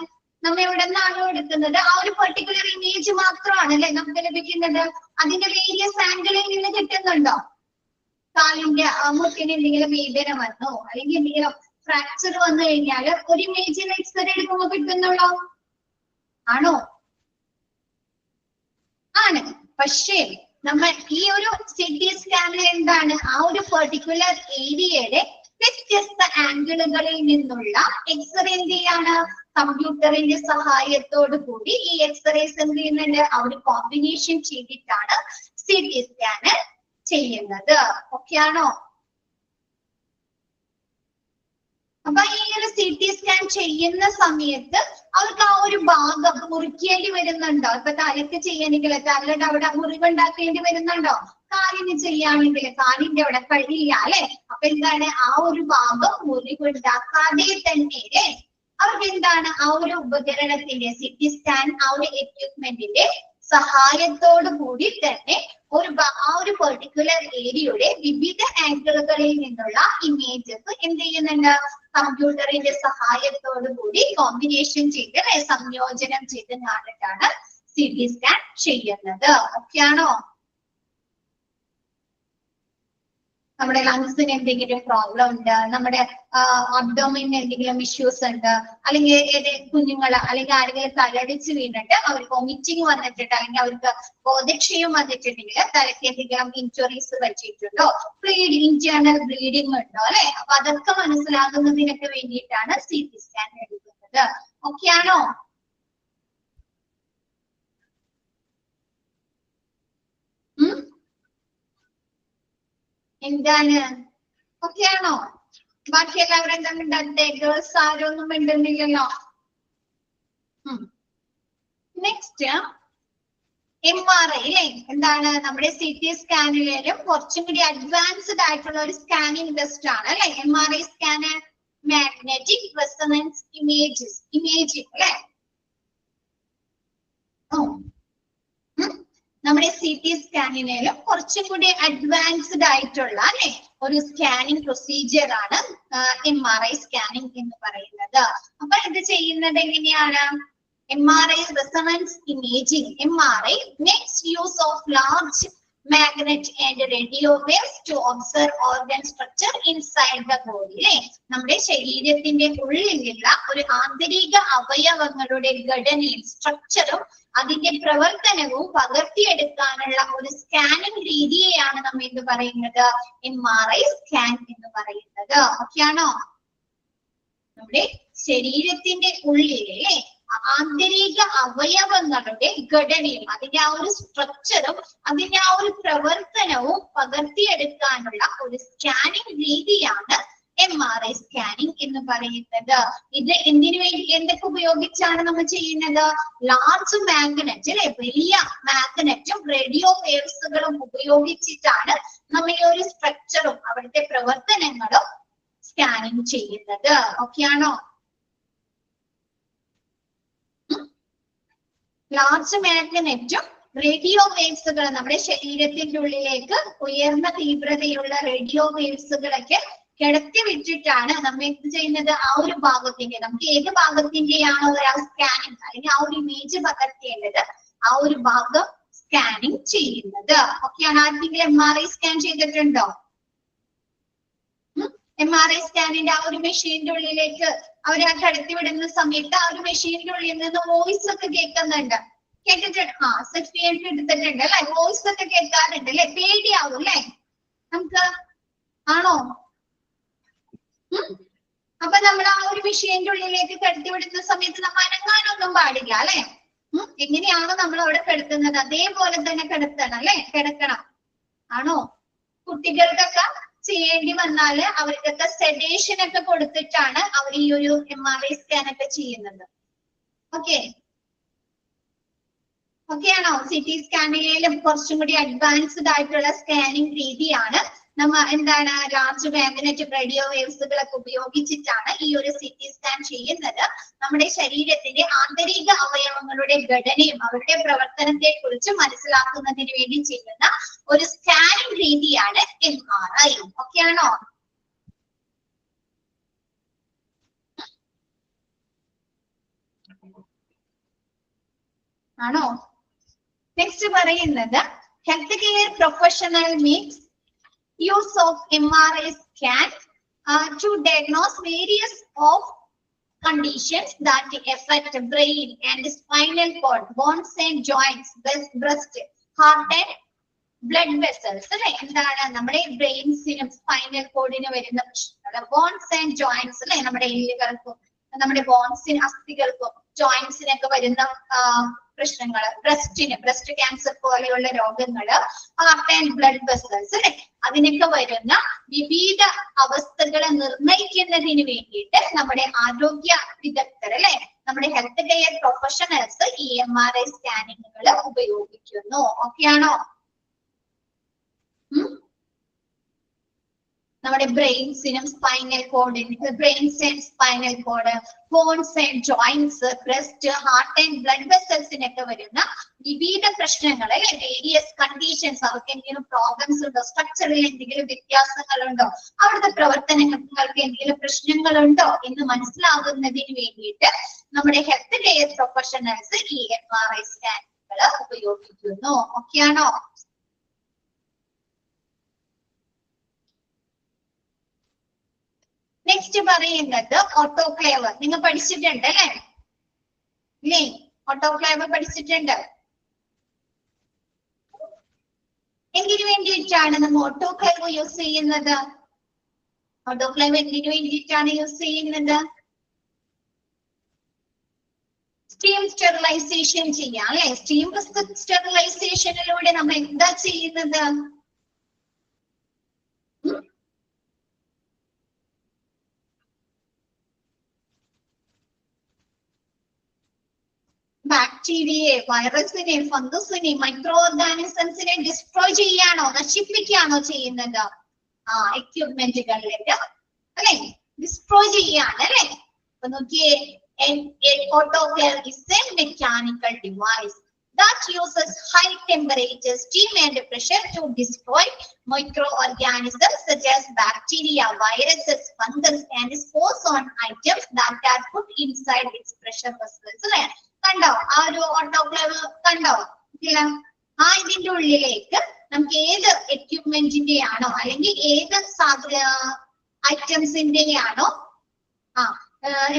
നമ്മ എവിടെ നിന്നാണോ എടുക്കുന്നത് ആ ഒരു പെർട്ടിക്കുലർ ഇമേജ് മാത്രമാണ് അല്ലെ നമുക്ക് ലഭിക്കുന്നത്. അതിന്റെ വേരിയസ് ആംഗിളിൽ നിന്ന് കിട്ടുന്നുണ്ടോ? കാലിന്റെ മുട്ടിന് എന്തെങ്കിലും വേദന വന്നോ അല്ലെങ്കിൽ എന്തെങ്കിലും ഫ്രാക്ചർ വന്നു കഴിഞ്ഞാൽ ഒരു ഇമേജിൽ എക്സ്റേ എടുക്കുമ്പോ കിട്ടുന്നുള്ളോ? ആണോ? ആണ്. പക്ഷേ നമ്മൾ ഈ ഒരു CT സ്കാനിൽ എന്താണ് ആ ഒരു പെർട്ടിക്കുലർ ഏരിയയുടെ വ്യത്യസ്ത ആംഗിളുകളിൽ നിന്നുള്ള എക്സ്റേ എന്ത് ചെയ്യാണ്, കമ്പ്യൂട്ടറിന്റെ സഹായത്തോടു കൂടി ഈ എക്സ്റേസ് എന്ത് ചെയ്യുന്നുണ്ട്, ആ ഒരു കോമ്പിനേഷൻ ചെയ്തിട്ടാണ് CT സ്കാന് ചെയ്യുന്നത്. ഓക്കെയാണോ? അപ്പൊ ഈ ഒരു CT സ്കാൻ ചെയ്യുന്ന സമയത്ത് അവർക്ക് ആ ഒരു ഭാഗം മുറിക്കേണ്ടി വരുന്നുണ്ടോ? ഇപ്പൊ തലക്ക് ചെയ്യണമെങ്കിൽ തലയുടെ അവിടെ മുറിവുണ്ടാക്കേണ്ടി വരുന്നുണ്ടോ? കാലിന് ചെയ്യുകയാണെങ്കിൽ കാലിന്റെ അവിടെ കഴിയില്ല അല്ലെ. അപ്പൊ എന്താണ് ആ ഒരു ഭാഗം മുറിവുണ്ടാക്കാതെ തന്നെ അവർക്ക് എന്താണ് ആ ഒരു ഉപകരണത്തിന്റെ CT സ്കാൻ ആ ഒരു എക്യുപ്മെന്റിന്റെ സഹായത്തോടു കൂടി തന്നെ ആ ഒരു പെർട്ടിക്കുലർ ഏരിയയുടെ വിവിധ ആംഗിളുകളിൽ നിന്നുള്ള ഇമേജസ് എന്ത് ചെയ്യുന്നുണ്ട്, കമ്പ്യൂട്ടറിന്റെ സഹായത്തോടു കൂടി കോമ്പിനേഷൻ ചെയ്ത് സംയോജനം ചെയ്ത് കാണിട്ടാണ് CT സ്കാൻ ചെയ്യുന്നത്. ഓക്കെയാണോ? നമ്മുടെ ലങ്സിന് എന്തെങ്കിലും പ്രോബ്ലം ഉണ്ട്, നമ്മുടെ അബ്ഡോമിന് എന്തെങ്കിലും ഇഷ്യൂസ് ഉണ്ട്, അല്ലെങ്കിൽ കുഞ്ഞുങ്ങൾ അല്ലെങ്കിൽ ആരെങ്കിലും തലടിച്ച് വീണിട്ട് അവർക്ക് വൊമിറ്റിംഗ് വന്നിട്ടുണ്ട്, അല്ലെങ്കിൽ അവർക്ക് ബോധക്ഷയം വന്നിട്ടുണ്ടെങ്കിൽ തലയ്ക്ക് എന്തെങ്കിലും ഇഞ്ചുറീസ് പറ്റിയിട്ടുണ്ടോ, ഇന്റേണൽ ബ്ലീഡിംഗ് ഉണ്ടോ അല്ലെ. അപ്പൊ അതൊക്കെ മനസ്സിലാകുന്നതിനൊക്കെ വേണ്ടിയിട്ടാണ് CT സ്കാൻ എടുക്കുന്നത്. ഓക്കെയാണോ? എന്താണ്? ഓക്കെയാണോ? ബാക്കി എല്ലാവരും എന്താ മിണ്ടത്തെ? ഗേൾസ് ആരും ഒന്നും മിണ്ടുന്നില്ലല്ലോ. നെക്സ്റ്റ് MRI അല്ലെ. എന്താണ് നമ്മുടെ CT സ്കാനിലും കുറച്ചും കൂടി അഡ്വാൻസ്ഡ് ആയിട്ടുള്ള ഒരു സ്കാനിങ് ടെസ്റ്റ് ആണ് അല്ലെ MRI scan. Magnetic resonance imaging അല്ലെ. നമ്മുടെ CT സ്കാനിനേലും കുറച്ചും കൂടി അഡ്വാൻസ്ഡ് ആയിട്ടുള്ള അല്ലെ ഒരു സ്കാനിങ് പ്രൊസീജിയർ ആണ് MRI സ്കാനിങ് എന്ന് പറയുന്നത്. അപ്പൊ ഇത് ചെയ്യുന്നത് എങ്ങനെയാണ്? MRI resonance imaging. MRI makes use of large magnet and radio waves to observe organ structure inside the body. നമ്മുടെ ശരീരത്തിന്റെ ഉള്ളിലുള്ള ഒരു ആന്തരിക അവയവങ്ങളുടെ ഘടനയും സ്ട്രക്ചറും അതിന്റെ പ്രവർത്തനവും പകർത്തിയെടുക്കാനുള്ള ഒരു സ്കാനിങ് രീതിയെയാണ് നമ്മൾ എന്ത് പറയുന്നത്? MRI സ്കാൻ എന്ന് പറയുന്നത്. ഓക്കെയാണോ? നമ്മുടെ ശരീരത്തിന്റെ ഉള്ളിലെ ആന്തരിക അവയവങ്ങളുടെ ഘടനയും അതിന്റെ ആ ഒരു സ്ട്രക്ചറും അതിന്റെ ആ ഒരു പ്രവർത്തനവും പകർത്തിയെടുക്കാനുള്ള ഒരു സ്കാനിങ് രീതിയാണ് MRI സ്കാനിങ് എന്ന് പറയുന്നത്. ഇത് എന്തിനു വേണ്ടി എന്തൊക്കെ ഉപയോഗിച്ചാണ് നമ്മൾ ചെയ്യുന്നത്? ലാർജ് മാഗ്നറ്റ് അല്ലെ, വലിയ മാഗ്നറ്റും റേഡിയോ വേവ്സുകളും ഉപയോഗിച്ചിട്ടാണ് നമ്മൾ ഈ ഒരു സ്ട്രക്ചറും അവിടുത്തെ പ്രവർത്തനങ്ങളും സ്കാനിങ് ചെയ്യുന്നത്. ഓക്കെയാണോ? ലാർജ് മാഗ്നറ്റും റേഡിയോ വേവ്സുകൾ നമ്മുടെ ശരീരത്തിന്റെ ഉള്ളിലേക്ക് ഉയർന്ന തീവ്രതയുള്ള റേഡിയോ വേവ്സുകളൊക്കെ കിടത്തി വിട്ടിട്ടാണ് നമ്മൾ എന്ത് ചെയ്യുന്നത്? ആ ഒരു ഭാഗത്തിന്റെ നമുക്ക് ഏത് ഭാഗത്തിന്റെയാണോ ഒരാൾ സ്കാനിങ് അല്ലെങ്കിൽ ആ ഒരു ഇമേജ് പകർത്തേണ്ടത് ആ ഒരു ഭാഗം സ്കാനിങ് ചെയ്യുന്നത്. ഓക്കെയാണ്. ആർക്കെങ്കിലും MRI സ്കാൻ ചെയ്തിട്ടുണ്ടോ? MRI സ്കാനിന്റെ ആ ഒരു മെഷീന്റെ ഉള്ളിലേക്ക് അവരെ കടത്തി വിടുന്ന സമയത്ത് ആ ഒരു മെഷീന്റെ ഉള്ളിൽ നിന്ന് വോയിസ് ഒക്കെ കേൾക്കുന്നുണ്ട്. കേട്ടിട്ടുണ്ട്? സർട്ടിഫിക്കറ്റ് എടുത്തിട്ടുണ്ട് അല്ലെ? വോയിസ് ഒക്കെ കേൾക്കാറുണ്ട് അല്ലെ? പേടിയാവും അല്ലെ നമുക്ക്? ആണോ? അപ്പൊ നമ്മൾ ആ ഒരു മെഷീന്റെ ഉള്ളിലേക്ക് കടത്തി വിടുന്ന സമയത്ത് നമ്മൾ അനങ്ങാനൊന്നും പാടില്ല അല്ലെ? എങ്ങനെയാണോ നമ്മൾ അവിടെ കിടത്തുന്നത് അതേപോലെ തന്നെ കിടത്തണം അല്ലെ? കിടക്കണം. ആണോ? കുട്ടികൾക്കൊക്കെ ചെയ്യേണ്ടി വന്നാല് അവർക്കൊക്കെ സെഡേഷൻ ഒക്കെ കൊടുത്തിട്ടാണ് അവർ ഈ ഒരു MRI സ്കാൻ ഒക്കെ ചെയ്യുന്നത്. ഓക്കെയാണോ? CT സ്കാനിലും കുറച്ചും കൂടി അഡ്വാൻസ്ഡ് ആയിട്ടുള്ള സ്കാനിങ് രീതിയാണ് നമ്മ എന്താണ് ലാർജ് മാഗ്നറ്റ് റേഡിയോ വേവ്സുകളൊക്കെ ഉപയോഗിച്ചിട്ടാണ് ഈ ഒരു CT സ്കാൻ ചെയ്യുന്നത്. നമ്മുടെ ശരീരത്തിന്റെ ആന്തരിക അവയവങ്ങളുടെ ഘടനയും അവരുടെ പ്രവർത്തനത്തെ കുറിച്ച് മനസ്സിലാക്കുന്നതിന് വേണ്ടി ചെയ്യുന്ന ഒരു സ്കാനിങ് രീതിയാണ് MRI. ഓക്കെയാണോ? ആണോ? നെക്സ്റ്റ് പറയുന്നത് health care professional makes use of MRI scan to diagnose various of conditions that affect brain and spinal cord, bones and joints, breast, heart and blood vessels. അല്ലെ? എന്താണ് നമ്മുടെ ബ്രെയിൻസിനും സ്പൈനൽ കോഡിനും വരുന്ന പ്രശ്നങ്ങൾ, bones and joints അല്ലെ? നമ്മുടെ എല്ലുകൾക്കും നമ്മുടെ ബോൺസിന് അസ്ഥികൾക്കും ജോയിന്റ്സിനൊക്കെ വരുന്ന പ്രശ്നങ്ങൾ, ബ്രസ്റ്റ് ക്യാൻസർ പോലെയുള്ള രോഗങ്ങള്, ഹാർട്ട് ആൻഡ് ബ്ലഡ് വെസൽസ് അല്ലെ? അതിനൊക്കെ വരുന്ന വിവിധ അവസ്ഥകളെ നിർണയിക്കുന്നതിന് വേണ്ടിയിട്ട് നമ്മുടെ ആരോഗ്യ വിദഗ്ധർ അല്ലെ, നമ്മുടെ ഹെൽത്ത് കെയർ പ്രൊഫഷണൽസ് ഈ MRI സ്കാനിങ്ങുകൾ ഉപയോഗിക്കുന്നു. ഓക്കെയാണോ? നമ്മുടെ ബ്രെയിൻസിനും സ്പൈനൽ കോഡിന്, brains and spinal cord, bones and joints, breast, heart and blood വെസൽസിനൊക്കെ വരുന്ന വിവിധ പ്രശ്നങ്ങൾ അല്ലെ, വേരിയസ് കണ്ടീഷൻസ്, അവർക്ക് എന്തെങ്കിലും പ്രോബ്ലംസ് ഉണ്ടോ, സ്ട്രക്ചറിൽ എന്തെങ്കിലും വ്യത്യാസങ്ങളുണ്ടോ, അവിടുത്തെ പ്രവർത്തനങ്ങൾക്ക് എന്തെങ്കിലും പ്രശ്നങ്ങളുണ്ടോ എന്ന് മനസ്സിലാകുന്നതിന് വേണ്ടിയിട്ട് നമ്മുടെ ഹെൽത്ത് കെയർ പ്രൊഫഷണൽസ് ഈ MRI സ്കാനുകൾ ഉപയോഗിക്കുന്നു. ഓക്കെയാണോ? നെക്സ്റ്റ് പറയുന്നത് ഓട്ടോക്ലേവ്. നിങ്ങൾ പഠിച്ചിട്ടുണ്ട് അല്ലെ? ഇല്ലേ? ഓട്ടോക്ലേവ് പഠിച്ചിട്ടുണ്ട്. എന്തിനു വേണ്ടിയിട്ടാണ് നമ്മൾ ഓട്ടോക്ലേവ് യൂസ് ചെയ്യുന്നത്? ഓട്ടോക്ലേവ് എന്തിനു വേണ്ടിയിട്ടാണ് യൂസ് ചെയ്യുന്നത്? സ്റ്റീം സ്റ്റെറിലൈസേഷൻ ചെയ്യാം അല്ലെ? സ്റ്റീം സ്റ്റെറിലൈസേഷനിലൂടെ നമ്മൾ എന്താ ചെയ്യുന്നത്? ബാക്ടീരിയയെ, വൈറസിനെ, ഫംഗസിനെ, മൈക്രോ ഓർഗാനിസംസിനെ ഡിസ്ട്രോയ് ചെയ്യാണോ, നശിപ്പിക്കുകയാണോ ചെയ്യുന്നത്? എക്യുപ്മെന്റുകളിലേക്ക് അല്ലെ? ഡിസ്ട്രോയ് ചെയ്യാണ് അല്ലെ? അപ്പൊ നോക്കിയേ, autoclave is a mechanical device that uses high temperature, steam and pressure to destroy microorganisms such as bacteria, viruses, fungus and spores on items that are put inside its pressure vessels. കണ്ടോ ആ ഒരു autoclave കണ്ടോ? ഇല്ല, ആ ഇതിന്റെ ഉള്ളിലേക്ക് നമുക്ക് ഏത് എക്യുപ്മെന്റിന്റെ ആണോ അല്ലെങ്കിൽ ഏത് ഐറ്റംസിന്റെ ആണോ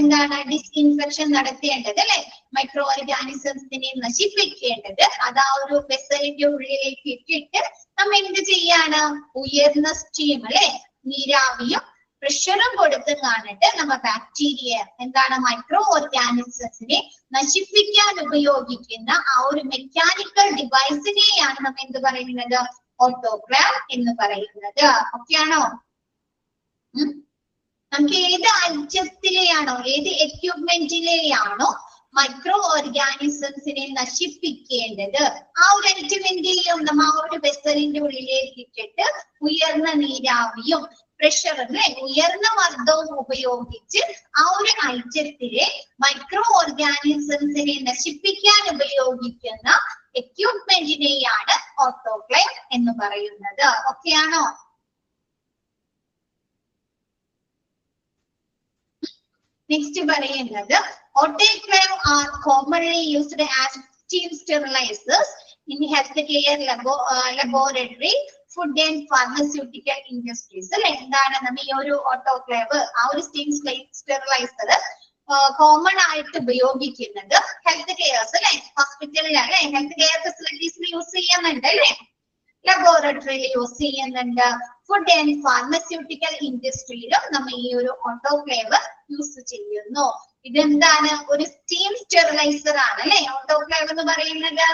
എന്താണ് ഡിസ്ഇൻഫെക്ഷൻ നടത്തേണ്ടത് അല്ലെ, മൈക്രോ ഓർഗാനിസംസിനെ നശിപ്പിക്കേണ്ടത്, അത് ആ ഒരു വെസലിന്റെ ഉള്ളിലേക്ക് ഇട്ടിട്ട് നമ്മ എന്ത് ചെയ്യാണ്, ഉയർന്ന സ്റ്റീം അല്ലെ, നീരാവിയും പ്രഷറും കൊടുത്ത് കാണിട്ട് നമ്മ ബാക്ടീരിയ എന്താണ് മൈക്രോ ഓർഗാനിസംസിനെ നശിപ്പിക്കാൻ ഉപയോഗിക്കുന്ന ആ ഒരു മെക്കാനിക്കൽ ഡിവൈസിനെയാണ് നമ്മ എന്ത് പറയുന്നത്, ഓട്ടോക്ലേവ് എന്ന് പറയുന്നത്. ഓക്കെയാണോ? നമുക്ക് ഏത് ഐറ്റത്തിലെയാണോ ഏത് എക്യുപ്മെന്റിലെയാണോ മൈക്രോ ഓർഗാനിസംസിനെ നശിപ്പിക്കേണ്ടത്, ആ ഒരു ഐറ്റം എന്ത് ചെയ്യും, നമ്മ ആ ഒരു വെസലിന്റെ ഉള്ളിലേക്ക് ഇട്ടിട്ട് ഉയർന്ന നീരാവിയും പ്രഷറും ഉയർന്ന മർദ്ദവും ഉപയോഗിച്ച് ആ ഒരു ഐറ്റത്തിലെ മൈക്രോ ഓർഗാനിസംസിനെ നശിപ്പിക്കാൻ ഉപയോഗിക്കുന്ന എക്യുപ്മെന്റിനെയാണ് ഓട്ടോക്ലേവ് എന്ന് പറയുന്നത്. ഓക്കെയാണോ? നെക്സ്റ്റ് പറയുന്നത് autoclave are commonly used as steam sterilizers in healthcare laboratory, food and pharmaceutical industries. അല്ലെ, എന്താണ് നമ്മ ഈ ഒരു ഓട്ടോക്ലേവ് ആ ഒരു സ്റ്റീം സ്റ്റെറിലൈസർ കോമൺ ആയിട്ട് ഉപയോഗിക്കുന്നത് ഹെൽത്ത് കെയർസ് അല്ലെ, ഹോസ്പിറ്റലിലാണ് ഹെൽത്ത് കെയർ ഫെസിലിറ്റീസിൽ യൂസ് ചെയ്യുന്നുണ്ട് അല്ലെ, ലബോറട്ടറിയിൽ യൂസ് ചെയ്യുന്നുണ്ട്, ഫുഡ് ആൻഡ് ഫാർമസ്യൂട്ടിക്കൽ ഇൻഡസ്ട്രിയിലും നമ്മൾ ഈ ഒരു ഓട്ടോക്ലേവ് യൂസ് ചെയ്യുന്നു. ഇതെന്താണ്, ഒരു സ്റ്റീം സ്റ്റെറിലൈസർ ആണ് അല്ലെ, ഓട്ടോക്ലേവ് എന്ന് പറയുന്നത്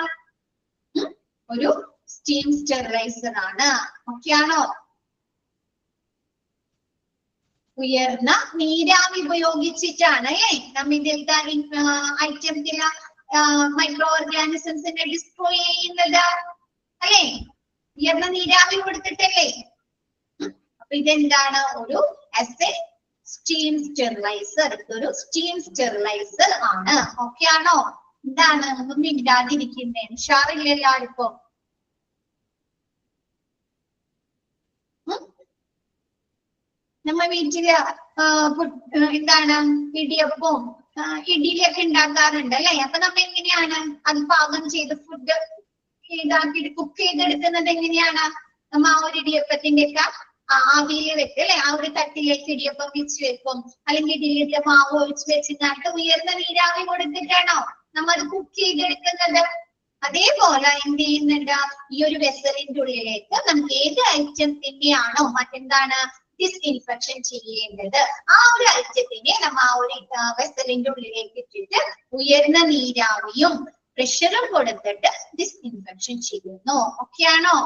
ഒരു സ്റ്റീം സ്റ്റെറിലൈസർ ആണ്. ഓക്കെയാണോ? ഉയർന്ന നീരാവി ഉപയോഗിച്ചിട്ടാണ് അല്ലെ നമ്മ ഇതിലത്തെ ഐറ്റംസില മൈക്രോ ഓർഗാനിസംസിനെ ഡിസ്ട്രോയ് ചെയ്യുന്നത് അല്ലെ, ഉയർന്ന നീരാവി കൊടുത്തിട്ടല്ലേ. അപ്പൊ ഇതെന്താണ്, ഒരു സ്റ്റീം സ്റ്റെറിലൈസർ, ഇതൊരു സ്റ്റീം സ്റ്റെറിലൈസർ ആണ്. ഓക്കെ ആണോ? എന്താണ് ഒന്നും ഇല്ലാതിരിക്കുന്നേ, ഉഷാറില്ല എല്ലാവർക്കും? നമ്മ വീട്ടില് എന്താണ് ഇടിയപ്പവും ഇഡ്ഡലിയൊക്കെ ഉണ്ടാക്കാറുണ്ട് അല്ലെ, അപ്പൊ നമ്മ എങ്ങനെയാണ് അത് പാകം ചെയ്ത് ഫുഡ് ഇതാക്കി കുക്ക് ചെയ്തെടുക്കുന്നത് എങ്ങനെയാണ്, നമ്മ ആ ഒരു ഇടിയപ്പത്തിന്റെ ഒക്കെ ആവിയിൽ വെക്കും അല്ലെ, ആ ഒരു തട്ടിലേക്ക് ഇടിയപ്പം വെച്ച് വെക്കും, അല്ലെങ്കിൽ ഇഡ്ഡലിയുടെ മാവ് ഒഴിച്ച് വെച്ചിട്ട് ഉയർന്ന നീരാവി കൊടുത്തിട്ടാണോ നമ്മ അത് കുക്ക് ചെയ്തെടുക്കുന്നത്. അതേപോലെ എന്ത് ചെയ്യുന്നുണ്ട്, ഈ ഒരു വെസലിന്റെ ഉള്ളിലേക്ക് നമുക്ക് ഏത് ഐറ്റത്തിന്റെ ആണോ മറ്റെന്താണ് ഡിസ്ഇൻഫെക്ഷൻ ചെയ്യേണ്ടത്, ആ ഒരു ഐറ്റത്തിനെ നമ്മ ആ ഒരു വെസലിന്റെ ഉള്ളിലേക്ക് ഇട്ടിട്ട് ഉയർന്ന നീരാവിയും പ്രഷറും കൊടുത്തിട്ട് ഡിസ്ഇൻഫെക്ഷൻ ചെയ്യുന്നു. ഓക്കെയാണോ?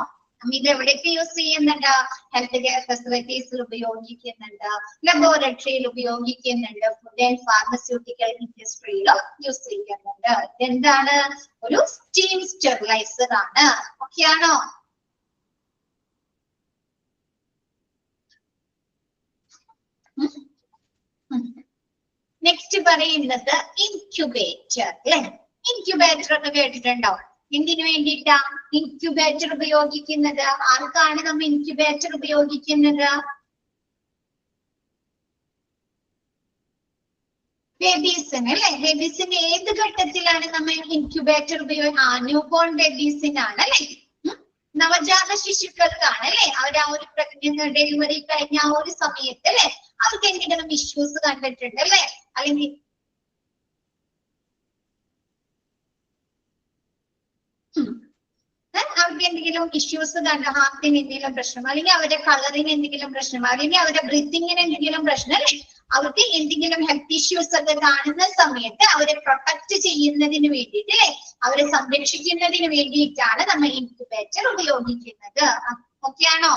നമ്മ ഇത് എവിടെയൊക്കെ യൂസ് ചെയ്യുന്നുണ്ട്, ഹെൽത്ത് കെയർ ഫെസിലിറ്റീസിൽ ഉപയോഗിക്കുന്നുണ്ട്, ലബോറട്ടറിയിൽ ഉപയോഗിക്കുന്നുണ്ട്, ഫുഡ് ആൻഡ് ഫാർമസ്യൂട്ടിക്കൽ ഇൻഡസ്ട്രിയിലും യൂസ് ചെയ്യുന്നുണ്ട്. ഇതെന്താണ്, ഒരു സ്റ്റീം സ്റ്റെറിലൈസർ ആണ്. ഓക്കെയാണോ? നെക്സ്റ്റ് പറയുന്നത് ഇൻക്യുബേറ്റർ അല്ലെ, ഇൻക്യുബേറ്റർ ഒക്കെ കേട്ടിട്ടുണ്ടോ? എന്തിനു വേണ്ടിയിട്ടാ ഇൻക്യുബേറ്റർ ഉപയോഗിക്കുന്നത്? ആർക്കാണ് നമ്മ ഇൻക്യുബേറ്റർ ഉപയോഗിക്കുന്നത്? ബേബീസിന് അല്ലെ, ബേബീസിന്റെ ഏത് ഘട്ടത്തിലാണ് നമ്മ ഇൻക്യുബേറ്റർ ന്യൂ ബോൺ ബേബീസിനാണ് അല്ലെ, നവജാത ശിശുക്കൾക്കാണ് അല്ലെ, അവർ ആ ഒരു ഡെലിവറി കഴിഞ്ഞ ആ ഒരു സമയത്ത് അല്ലെ അവർക്ക് എന്തെങ്കിലും ഇഷ്യൂസ് കണ്ടിട്ടുണ്ട് അല്ലെ, അല്ലെങ്കിൽ അവർക്ക് എന്തെങ്കിലും ഇഷ്യൂസ് കണ്ട, ഹാർട്ടിന് എന്തെങ്കിലും പ്രശ്നം, അല്ലെങ്കിൽ അവരുടെ കളറിന് എന്തെങ്കിലും പ്രശ്നം, അല്ലെങ്കിൽ അവരുടെ ബ്രീത്തിങ്ങിന് എന്തെങ്കിലും പ്രശ്നം അല്ലെ, അവർക്ക് എന്തെങ്കിലും ഹെൽത്ത് ഇഷ്യൂസ് ഒക്കെ കാണുന്ന സമയത്ത് അവരെ പ്രൊട്ടക്ട് ചെയ്യുന്നതിന് വേണ്ടിയിട്ട് അല്ലെ, അവരെ സംരക്ഷിക്കുന്നതിന് വേണ്ടിയിട്ടാണ് നമ്മൾ ഇൻക്യുബേറ്റർ ഉപയോഗിക്കുന്നത്. ഓക്കെയാണോ?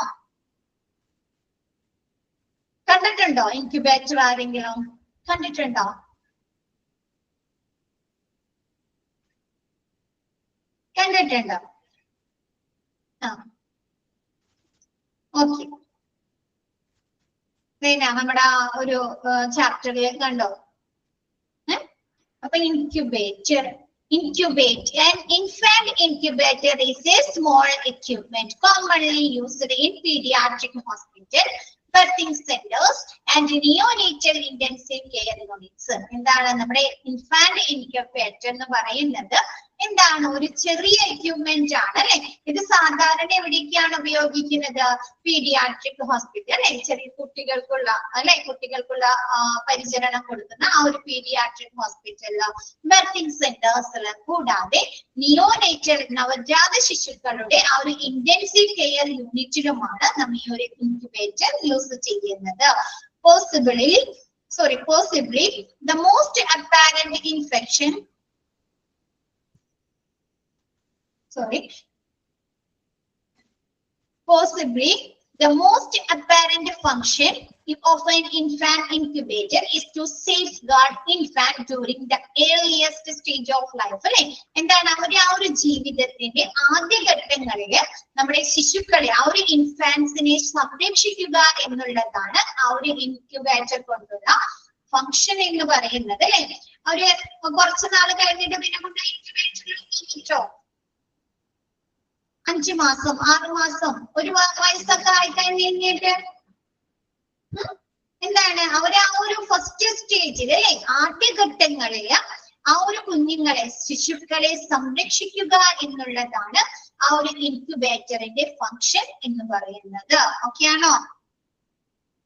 കണ്ടിട്ടുണ്ടോ ഇൻക്യുബേറ്റർ? ആരെങ്കിലും കണ്ടിട്ടുണ്ടോ? കണ്ടിട്ടുണ്ടോ? ഓക്കെ, നമ്മുടെ ഒരു ചാപ്റ്ററിൽ കണ്ടോ? അപ്പൊ incubator Incubate. An infant incubator is a small equipment commonly used in pediatric hospital, birthing centers and neonatal intensive care units. എന്താണ് നമ്മുടെ ഇൻഫാന്റ് ഇൻക്യുബേറ്റർ എന്ന് പറയുന്നത്? എന്താണ്? ഒരു ചെറിയ എക്യുപ്മെന്റ് ആണ് അല്ലെ. ഇത് സാധാരണ എവിടേക്കാണ് ഉപയോഗിക്കുന്നത്? പീഡിയാട്രിക് ഹോസ്പിറ്റൽ, ചെറിയ കുട്ടികൾക്കുള്ള അല്ലെ, കുട്ടികൾക്കുള്ള പരിചരണം കൊടുക്കുന്ന ആ ഒരു പീഡിയാട്രിക് ഹോസ്പിറ്റലില്, ബർത്തിങ് സെന്റേഴ്സില്, കൂടാതെ നിയോനേറ്റൽ നവജാത ശിശുക്കളുടെ ആ ഒരു ഇന്റൻസീവ് കെയർ യൂണിറ്റിലുമാണ് നമ്മൾ ഈ ഒരു ഇൻക്യുബേറ്റർ യൂസ് ചെയ്യുന്നത്. Possibly the most apparent infection possibly the most apparent function of an infant incubator is to safeguard infant during the earliest stage of life. അല്ലെ, എന്താണ്? അവരുടെ ആ ഒരു ജീവിതത്തിന്റെ ആദ്യഘട്ടങ്ങളില് നമ്മുടെ ശിശുക്കളെ, ആ ഒരു ഇൻഫാൻസിനെ സംരക്ഷിക്കുക എന്നുള്ളതാണ് ആ ഒരു ഇൻക്യുബേറ്റർ കൊണ്ടുള്ള ഫംഗ്ഷൻ എന്ന് പറയുന്നത് അല്ലെ. അവര് കുറച്ചു നാൾ കഴിഞ്ഞിട്ട് പിന്നെ കൊണ്ട് ഇൻക്യുബേറ്ററിൽ കിട്ടോ 5 മാസം 6 മാസം 1 വയസ്സൊക്കെ ആയിക്കഴിഞ്ഞിട്ട് എന്താണ് അവരെ ആ ഒരു ഫസ്റ്റ് സ്റ്റേജിൽ അല്ലെ, ആദ്യഘട്ടങ്ങളില് ആ ഒരു കുഞ്ഞുങ്ങളെ, ശിശുക്കളെ സംരക്ഷിക്കുക എന്നുള്ളതാണ് ആ ഒരു ഇൻക്യുബേറ്ററിന്റെ ഫംഗ്ഷൻ എന്ന് പറയുന്നത്. ഓക്കെ ആണോ?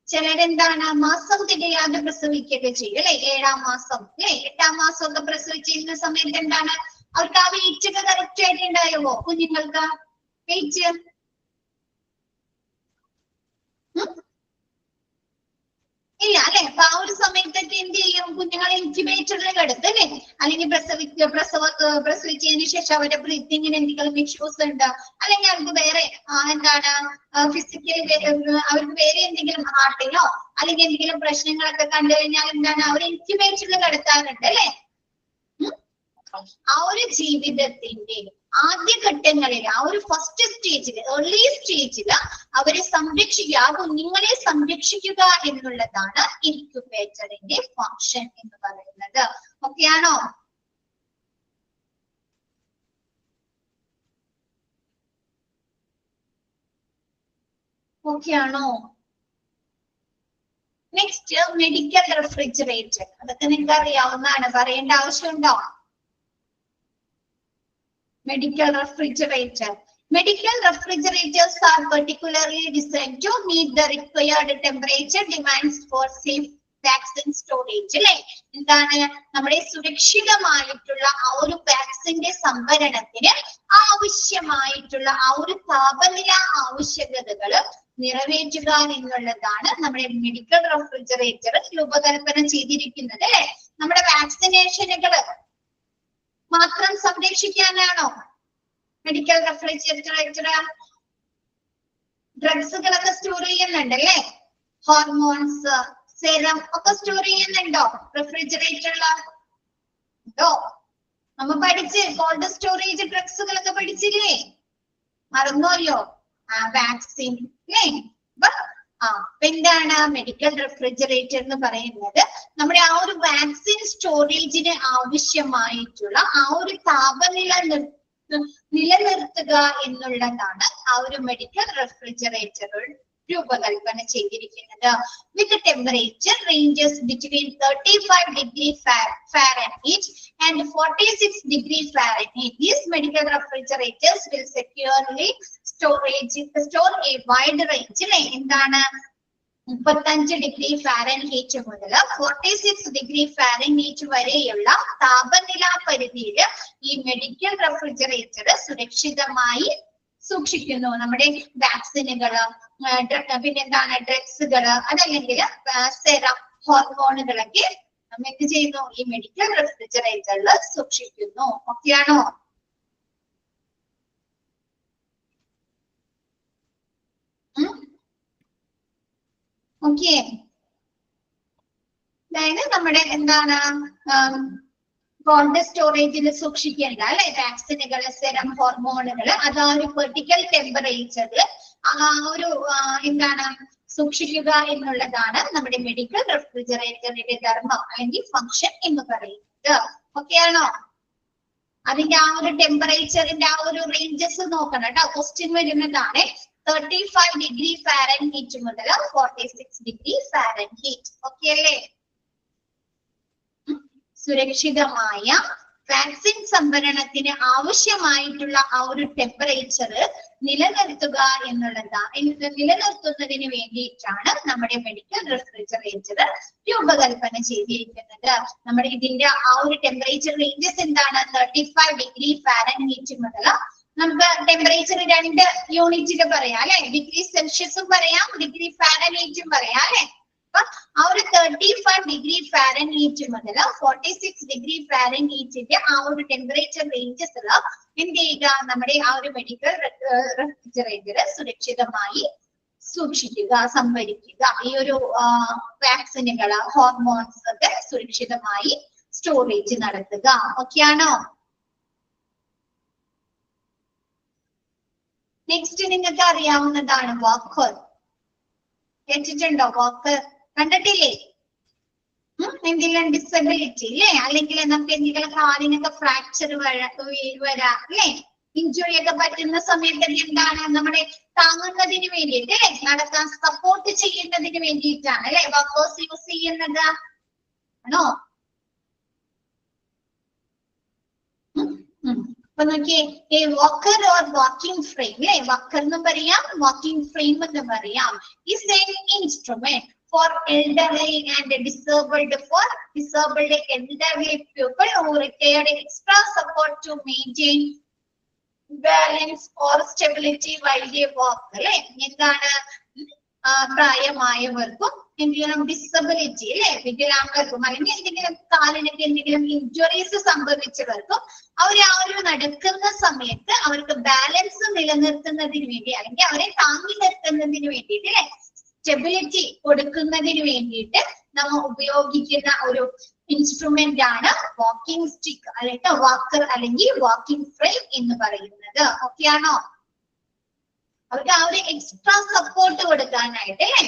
ചിലരെന്താണ് മാസം തികയാതെ പ്രസവിക്കുകയൊക്കെ ചെയ്യും അല്ലെ. 7ാം മാസം അല്ലെ, 8ാം മാസം ഒക്കെ പ്രസവിച്ചിരുന്ന സമയത്ത് എന്താണ് അവർക്ക് ആ വെയിറ്റ് ഒക്കെ കറക്റ്റ് ആയിട്ട് ഉണ്ടായോ കുഞ്ഞുങ്ങൾക്ക്? വെയിറ്റ് ഇല്ല അല്ലെ. അപ്പൊ ആ ഒരു സമയത്തൊക്കെ എന്ത് ചെയ്യും? കുഞ്ഞുങ്ങളെ ഇൻക്യുബേറ്ററിൽ കിടത്തും അല്ലെ. അല്ലെങ്കിൽ പ്രസവിച്ചതിന് ശേഷം അവരുടെ ബ്രീത്തിങ്ങിന് എന്തെങ്കിലും ഇഷ്യൂസ് ഉണ്ട്, അല്ലെങ്കിൽ അവർക്ക് വേറെ എന്താണ് ഫിസിക്കലി അവർക്ക് വേറെ എന്തെങ്കിലും ഹാർട്ടിനോ അല്ലെങ്കിൽ എന്തെങ്കിലും പ്രശ്നങ്ങളൊക്കെ കണ്ടു കഴിഞ്ഞാൽ എന്താണ് അവർ ഇൻക്യുബേറ്ററിൽ കിടത്താറുണ്ട് അല്ലെ. ആ ഒരു ജീവിതത്തിന്റെ ആദ്യഘട്ടങ്ങളിൽ, ആ ഒരു ഫസ്റ്റ് സ്റ്റേജില്, ഏർലി സ്റ്റേജില് അവരെ സംരക്ഷിക്കുക, ആ കുഞ്ഞുങ്ങളെ സംരക്ഷിക്കുക എന്നുള്ളതാണ് ഇൻക്യുബേറ്ററിന്റെ ഫംഗ്ഷൻ എന്ന് പറയുന്നത്. ഓക്കെ ആണോ? ഓക്കെ ആണോ? Next medical refrigerator. അതൊക്കെ നിങ്ങൾക്ക് അറിയാവുന്നതാണ്, പറയേണ്ട ആവശ്യമുണ്ടോ? Medical refrigerator. Medical refrigerators are particularly designed to meet the required temperature demands for safe vaccine storage. അല്ലെ, എന്താണ് നമ്മുടെ സുരക്ഷിതമായിട്ടുള്ള ആ ഒരു വാക്സിന്റെ സംഭരണത്തിന് ആവശ്യമായിട്ടുള്ള ആ ഒരു താപനില ആവശ്യകതകൾ നിറവേറ്റുക എന്നുള്ളതാണ് നമ്മുടെ മെഡിക്കൽ റെഫ്രിജറേറ്റർ രൂപകൽപ്പന ചെയ്തിരിക്കുന്നത് അല്ലെ. നമ്മുടെ വാക്സിനേഷനുകൾ മാത്രം സംരക്ഷിക്കാനാണോ മെഡിക്കൽ റെഫ്രിജറേറ്റർ? ഡ്രഗ്സുകളൊക്കെ സ്റ്റോർ ചെയ്യുന്നുണ്ട് അല്ലേ, ഹോർമോൺസ്, സെറം ഒക്കെ സ്റ്റോർ ചെയ്യുന്നുണ്ടോ റെഫ്രിജറേറ്ററില്? നമ്മ പഠിച്ച് കോൾഡ് സ്റ്റോറേജ് ഡ്രഗ്സുകളൊക്കെ പഠിച്ചില്ലേ? മറന്നോല്ലോ? വാക്സിൻ അല്ലേ. എന്താണ് മെഡിക്കൽ റെഫ്രിജറേറ്റർ എന്ന് പറയുന്നത്? നമ്മുടെ ആ ഒരു വാക്സിൻ സ്റ്റോറേജിന് ആവശ്യമായിട്ടുള്ള ആ ഒരു താപനില നിലനിർത്തുക എന്നുള്ളതാണ് ആ ഒരു മെഡിക്കൽ റെഫ്രിജറേറ്ററുകൾ രൂപകൽപ്പന ചെയ്തിരിക്കുന്നത്. With temperature ranges between 35 degree Fahrenheit and 46 degree Fahrenheit. These medical refrigerators will securely store a wide range. എന്താണ് 35 ഡിഗ്രി ഫാരൻഹീറ്റ് മുതൽ 46 ഡിഗ്രി ഫാരൻഹീറ്റ് വരെയുള്ള താപനില പരിധിയിൽ ഈ മെഡിക്കൽ റെഫ്രിജറേറ്റർ സുരക്ഷിതമായി സൂക്ഷിക്കുന്നു. നമ്മുടെ വാക്സിനുകള്, പിന്നെന്താണ് ഡ്രഗ്സുകള്, അതല്ലെങ്കിൽ സെറം, ഹോർമോണുകളൊക്കെ നമ്മൾ എന്ത് ചെയ്യുന്നു? ഈ മെഡിക്കൽ റെഫ്രിജറേറ്ററിൽ സൂക്ഷിക്കുന്നു. ഓക്കെയാണോ? ഓക്കെ, അതായത് നമ്മുടെ എന്താണ് കോൾഡ് സ്റ്റോറേജിൽ സൂക്ഷിക്കേണ്ട അല്ലെ വാക്സിനുകൾ, സെറം, ഹോർമോണുകൾ, അത് ആ ഒരു പെർട്ടിക്കൽ ടെമ്പറേച്ചറിൽ ഒരു എന്താണ് സൂക്ഷിക്കുക എന്നുള്ളതാണ് നമ്മുടെ മെഡിക്കൽ റെഫ്രിജറേറ്ററിന്റെ ധർമ്മം അല്ലെങ്കിൽ ഫംഗ്ഷൻ എന്ന് പറയുന്നത്. ഓക്കെ ആണോ? അതിന്റെ ആ ഒരു ടെമ്പറേച്ചറിന്റെ ആ ഒരു റേഞ്ചസ് നോക്കണം കേട്ടോ. ക്വസ്റ്റ്യൻ വരുന്നതാണ് 35 ഡിഗ്രി ഫാരൻഹീറ്റ് മുതൽ 46 ഡിഗ്രി ഫാരൻഹീറ്റ്. ഓക്കെ അല്ലേ? സുരക്ഷിതമായ വാക്സിൻ സംഭരണത്തിന് ആവശ്യമായിട്ടുള്ള ആ ഒരു ടെമ്പറേച്ചർ നിലനിർത്തുന്നതിന് വേണ്ടിയിട്ടാണ് നമ്മുടെ മെഡിക്കൽ റെഫ്രിജറേറ്റർ രൂപകൽപ്പന ചെയ്തിരിക്കുന്നത്. നമ്മുടെ ഇതിന്റെ ആ ഒരു ടെമ്പറേച്ചർ റേഞ്ചസ് എന്താണ്? 35 ഡിഗ്രി ഫാരൻഹീറ്റ് മുതൽ നമുക്ക് ടെമ്പറേച്ചർ 2 യൂണിറ്റിൽ പറയാം അല്ലെ. ഡിഗ്രി സെൽഷ്യസും പറയാം, ഡിഗ്രി ഫാരൻഹീറ്റും പറയാം അല്ലെ. അപ്പൊ ആ ഒരു 35 ഡിഗ്രി ഫാരൻഹീറ്റ് മുതൽ 46 ഡിഗ്രി ഫാരൻഹീറ്റിന്റെ ആ ഒരു ടെമ്പറേച്ചർ റേഞ്ചസിൽ എന്ത് ചെയ്യുക? നമ്മുടെ ആ ഒരു മെഡിക്കൽ റെഫ്രിജറേറ്റർ സുരക്ഷിതമായി സൂക്ഷിക്കുക, സംഭരിക്കുക. ഈ ഒരു വാക്സിനുകൾ, ഹോർമോൺസ് ഒക്കെ സുരക്ഷിതമായി സ്റ്റോറേജ് നടത്തുക. ഓക്കെ ആണോ? നെക്സ്റ്റ് നിങ്ങൾക്ക് അറിയാവുന്നതാണ് വാക്കർ. കേട്ടിട്ടുണ്ടോ? വാക്കർ കണ്ടിട്ടില്ലേ? എന്തെങ്കിലും ഡിസബിലിറ്റി അല്ലേ, അല്ലെങ്കിൽ നമുക്ക് എന്തെങ്കിലും കാലിനൊക്കെ ഫ്രാക്ചർ വരാം അല്ലേ, ഇഞ്ചുറി ഒക്കെ പറ്റുന്ന സമയത്ത് എന്താണ് നമ്മുടെ താങ്ങുന്നതിന് വേണ്ടിയിട്ട് അല്ലെ, നടക്കാൻ സപ്പോർട്ട് ചെയ്യുന്നതിന് വേണ്ടിയിട്ടാണ് അല്ലെ വാക്കേഴ്സ് യൂസ് ചെയ്യുന്നത്. ആണോ? അപ്പൊ നോക്കിയേ, ഈ വാക്കർ ഓർ വാക്കിംഗ് ഫ്രെയിം അല്ലെ, വാക്കർ എന്നും പറയാം, വാക്കിംഗ് ഫ്രെയിം എന്നും പറയാം. is an instrument for elderly and disabled elderly people who require extra support to maintain balance or stability while they walk. അല്ലെ, എന്താണ് പ്രായമായവർക്കും എന്തെങ്കിലും ഡിസബിലിറ്റി അല്ലെ, വികലാംഗർക്കും അല്ലെങ്കിൽ എന്തെങ്കിലും കാലിനൊക്കെ എന്തെങ്കിലും ഇഞ്ചുറീസ് സംഭവിച്ചവർക്കും അവർ ആ ഒരു നടക്കുന്ന സമയത്ത് അവർക്ക് ബാലൻസ് നിലനിർത്തുന്നതിന് വേണ്ടി അല്ലെങ്കിൽ അവരെ താങ്ങി നിർത്തുന്നതിന് വേണ്ടിയിട്ട് അല്ലെ, സ്റ്റെബിലിറ്റി കൊടുക്കുന്നതിന് വേണ്ടിയിട്ട് നമ്മൾ ഉപയോഗിക്കുന്ന ഒരു ഇൻസ്ട്രുമെന്റ് ആണ് വാക്കിംഗ് സ്റ്റിക്ക് അല്ലെങ്കിൽ വാക്കർ അല്ലെങ്കിൽ വാക്കിംഗ് ഫ്രെയിം എന്ന് പറയുന്നത്. ഓക്കെ ആണോ? അവർക്ക് ആ ഒരു എക്സ്ട്രാ സപ്പോർട്ട് കൊടുക്കാനായിട്ട് അല്ലെ,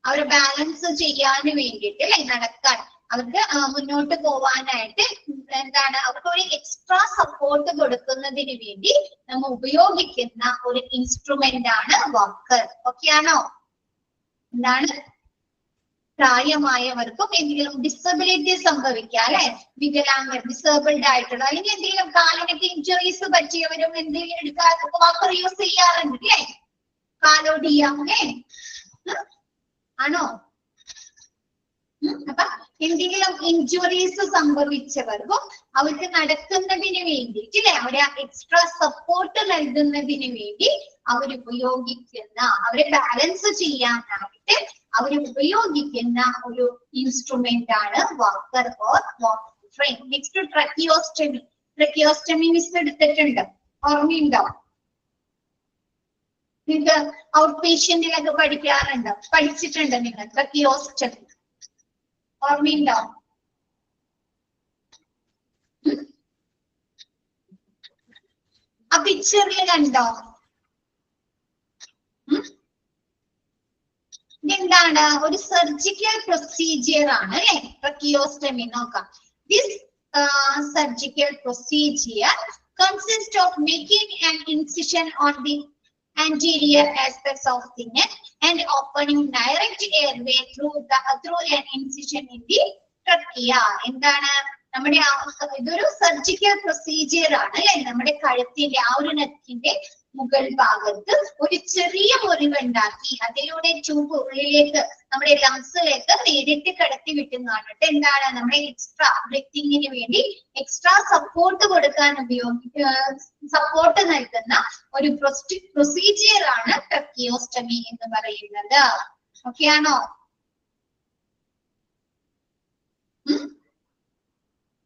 അവര് ബാലൻസ് ചെയ്യാൻ വേണ്ടിയിട്ട് അല്ലെ, നടക്കാൻ അവർക്ക് മുന്നോട്ട് പോവാനായിട്ട് എന്താണ് അവർക്ക് ഒരു എക്സ്ട്രാ സപ്പോർട്ട് കൊടുക്കുന്നതിന് വേണ്ടി നമ്മൾ ഉപയോഗിക്കുന്ന ഒരു ഇൻസ്ട്രുമെന്റ് ആണ് വാക്കർ. ഓക്കെ ആണോ? എന്താണ്? പ്രായമായവർക്കും എന്തെങ്കിലും ഡിസബിലിറ്റി സംഭവിക്കാം അല്ലെ, വികലാംഗർ, ഡിസേബിൾഡ് ആയിട്ടുള്ള അല്ലെങ്കിൽ എന്തെങ്കിലും കാലിനൊക്കെ ഇഞ്ചുറീസ് പറ്റിയവരും എന്തെങ്കിലും എടുക്കാൻ വാക്കർ യൂസ് ചെയ്യാറുണ്ട് അല്ലേ, കാലോടിയാം അല്ലേ, ആണോ? അപ്പൊ എന്തെങ്കിലും ഇഞ്ചുറീസ് സംഭവിച്ചവർക്കും അവർക്ക് നടക്കുന്നതിന് വേണ്ടിയിട്ട് അല്ലെ, അവരെ എക്സ്ട്രാ സപ്പോർട്ട് നൽകുന്നതിന് വേണ്ടി അവരുപയോഗിക്കുന്ന, അവരെ ബാലൻസ് ചെയ്യാനായിട്ട് അവരുപയോഗിക്കുന്ന ഒരു ഇൻസ്ട്രുമെന്റ് ആണ് walker or walking frame. Next tracheostomy. Tracheostomy miss എടുത്തിട്ടുണ്ട്, ഓർമ്മയുണ്ടോ? നിങ്ങൾക്ക് ഔട്ട് പേഷ്യന്റിലൊക്കെ പഠിച്ചിട്ടുണ്ട് നിങ്ങൾ ട്രക്കിയോസ്റ്റമി, ഓർമ്മയുണ്ടോ? ആ പിക്ചറിൽ കണ്ടോ? ഇതെന്താണ്? ഒരു സർജിക്കൽ പ്രൊസീജിയർ ആണ് അല്ലെ, ട്രക്കിയോസ്റ്റമി. നോക്കാം. This surgical procedure consists of making an incision on the anterior aspects of the neck and opening direct airway through an incision in the trachea. എന്താണ്? നമ്മുടെ ഇതൊരു സർജിക്കൽ പ്രൊസീജിയർ ആണ് അല്ലെ. നമ്മുടെ കഴുത്തിന്റെ ആ ഒരു നെക്കിന്റെ മുകൾ ഭാഗത്ത് ഒരു ചെറിയ മുറിവുണ്ടാക്കി അതിലൂടെ ട്യൂബ് ഉള്ളിലേക്ക് നമ്മുടെ ലങ്സിലേക്ക് നേരിട്ട് കടത്തി വിട്ടുന്നതാണ്. എന്താണ്? നമ്മുടെ എക്സ്ട്രാ ബ്രീത്തിങ്ങിന് വേണ്ടി എക്സ്ട്രാ സപ്പോർട്ട് കൊടുക്കാൻ സപ്പോർട്ട് നൽകുന്ന ഒരു പ്രൊസീജിയർ ആണ് ട്രക്കിയോസ്റ്റമി എന്ന് പറയുന്നത്. ഓക്കെ ആണോ?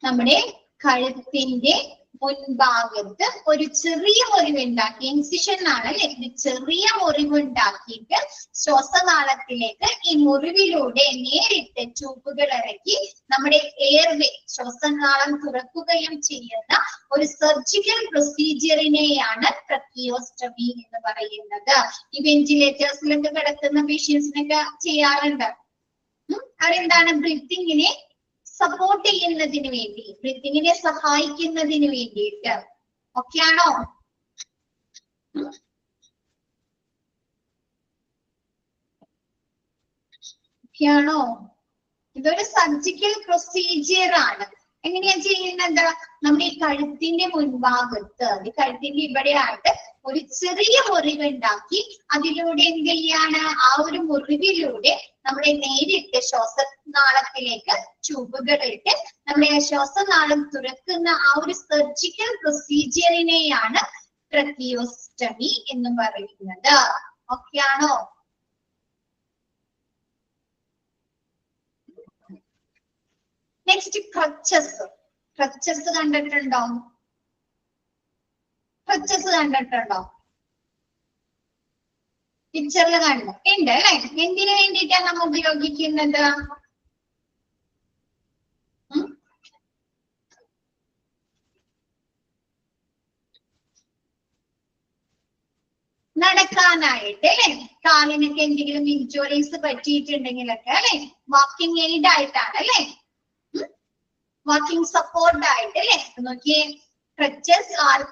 നമ്മുടെ കഴുത്തിന്റെ മുൻഭാഗത്ത് ഒരു ചെറിയ മുറിവുണ്ടാക്കി, ഇൻസിഷൻ ആണ് അല്ലെ, ചെറിയ മുറിവുണ്ടാക്കിയിട്ട് ശ്വാസനാളത്തിലേക്ക് ഈ മുറിവിലൂടെ നേരിട്ട് ട്യൂബുകൾ ഇറക്കി നമ്മുടെ എയർവേ, ശ്വാസനാളം തുറക്കുകയും ചെയ്യുന്ന ഒരു സർജിക്കൽ പ്രൊസീജിയറിനെയാണ് ട്രക്കിയോസ്റ്റമി എന്ന് പറയുന്നത്. ഈ വെന്റിലേറ്റേഴ്സിലൊക്കെ കിടക്കുന്ന പേഷ്യൻസിനൊക്കെ ചെയ്യാറുണ്ട്. അതെന്താണ്? ബ്രീത്തിങ്ങിനെ സപ്പോർട്ട് ചെയ്യുന്നതിന് വേണ്ടി, ബ്രീത്തിങ്ങിനെ സഹായിക്കുന്നതിന് വേണ്ടിയിട്ട്. ഓക്കെ ആണോ? ഓക്കെയാണോ? ഇതൊരു സർജിക്കൽ പ്രൊസീജിയർ ആണ്. എങ്ങനെയാ ചെയ്യുന്നത്? നമ്മുടെ ഈ കഴുത്തിന്റെ മുൻഭാഗത്ത്, ഈ കഴുത്തിന്റെ ഇവിടെയായിട്ട് ഒരു ചെറിയ മുറിവുണ്ടാക്കി അതിലൂടെ എന്ത് ചെയ്യാണ്? ആ ഒരു മുറിവിലൂടെ നമ്മുടെ നേരിട്ട് ശ്വാസനാളത്തിലേക്ക് ട്യൂബുകളിട്ട് നമ്മുടെ ശ്വാസനാളം തുറക്കുന്ന ആ ഒരു സർജിക്കൽ പ്രൊസീജിയറിനെയാണ് ട്രക്കിയോസ്റ്റമി എന്ന് പറയുന്നത്. ഓക്കെ ആണോ? Next crutches. ക്രച്ചസ് കണ്ടിട്ടുണ്ടോ? ക്രച്ചസ് കണ്ടിട്ടുണ്ടോ? പിക്ചറിൽ കണ്ടു ഉണ്ട് അല്ലെ? എന്തിനു വേണ്ടിയിട്ടാണ് നമ്മൾ ഉപയോഗിക്കുന്നത്? നടക്കാനായിട്ട് അല്ലെ? കാലിനൊക്കെ എന്തെങ്കിലും ഇഞ്ചുറീസ് പറ്റിയിട്ടുണ്ടെങ്കിലൊക്കെ അല്ലെ? വാക്കിംഗ് എയ്ഡ് ആയിട്ടാണ് അല്ലെ? വാക്കിംഗ് സപ്പോർട്ട് ആയിട്ട് അല്ലെ? നോക്കിയേ, crutches are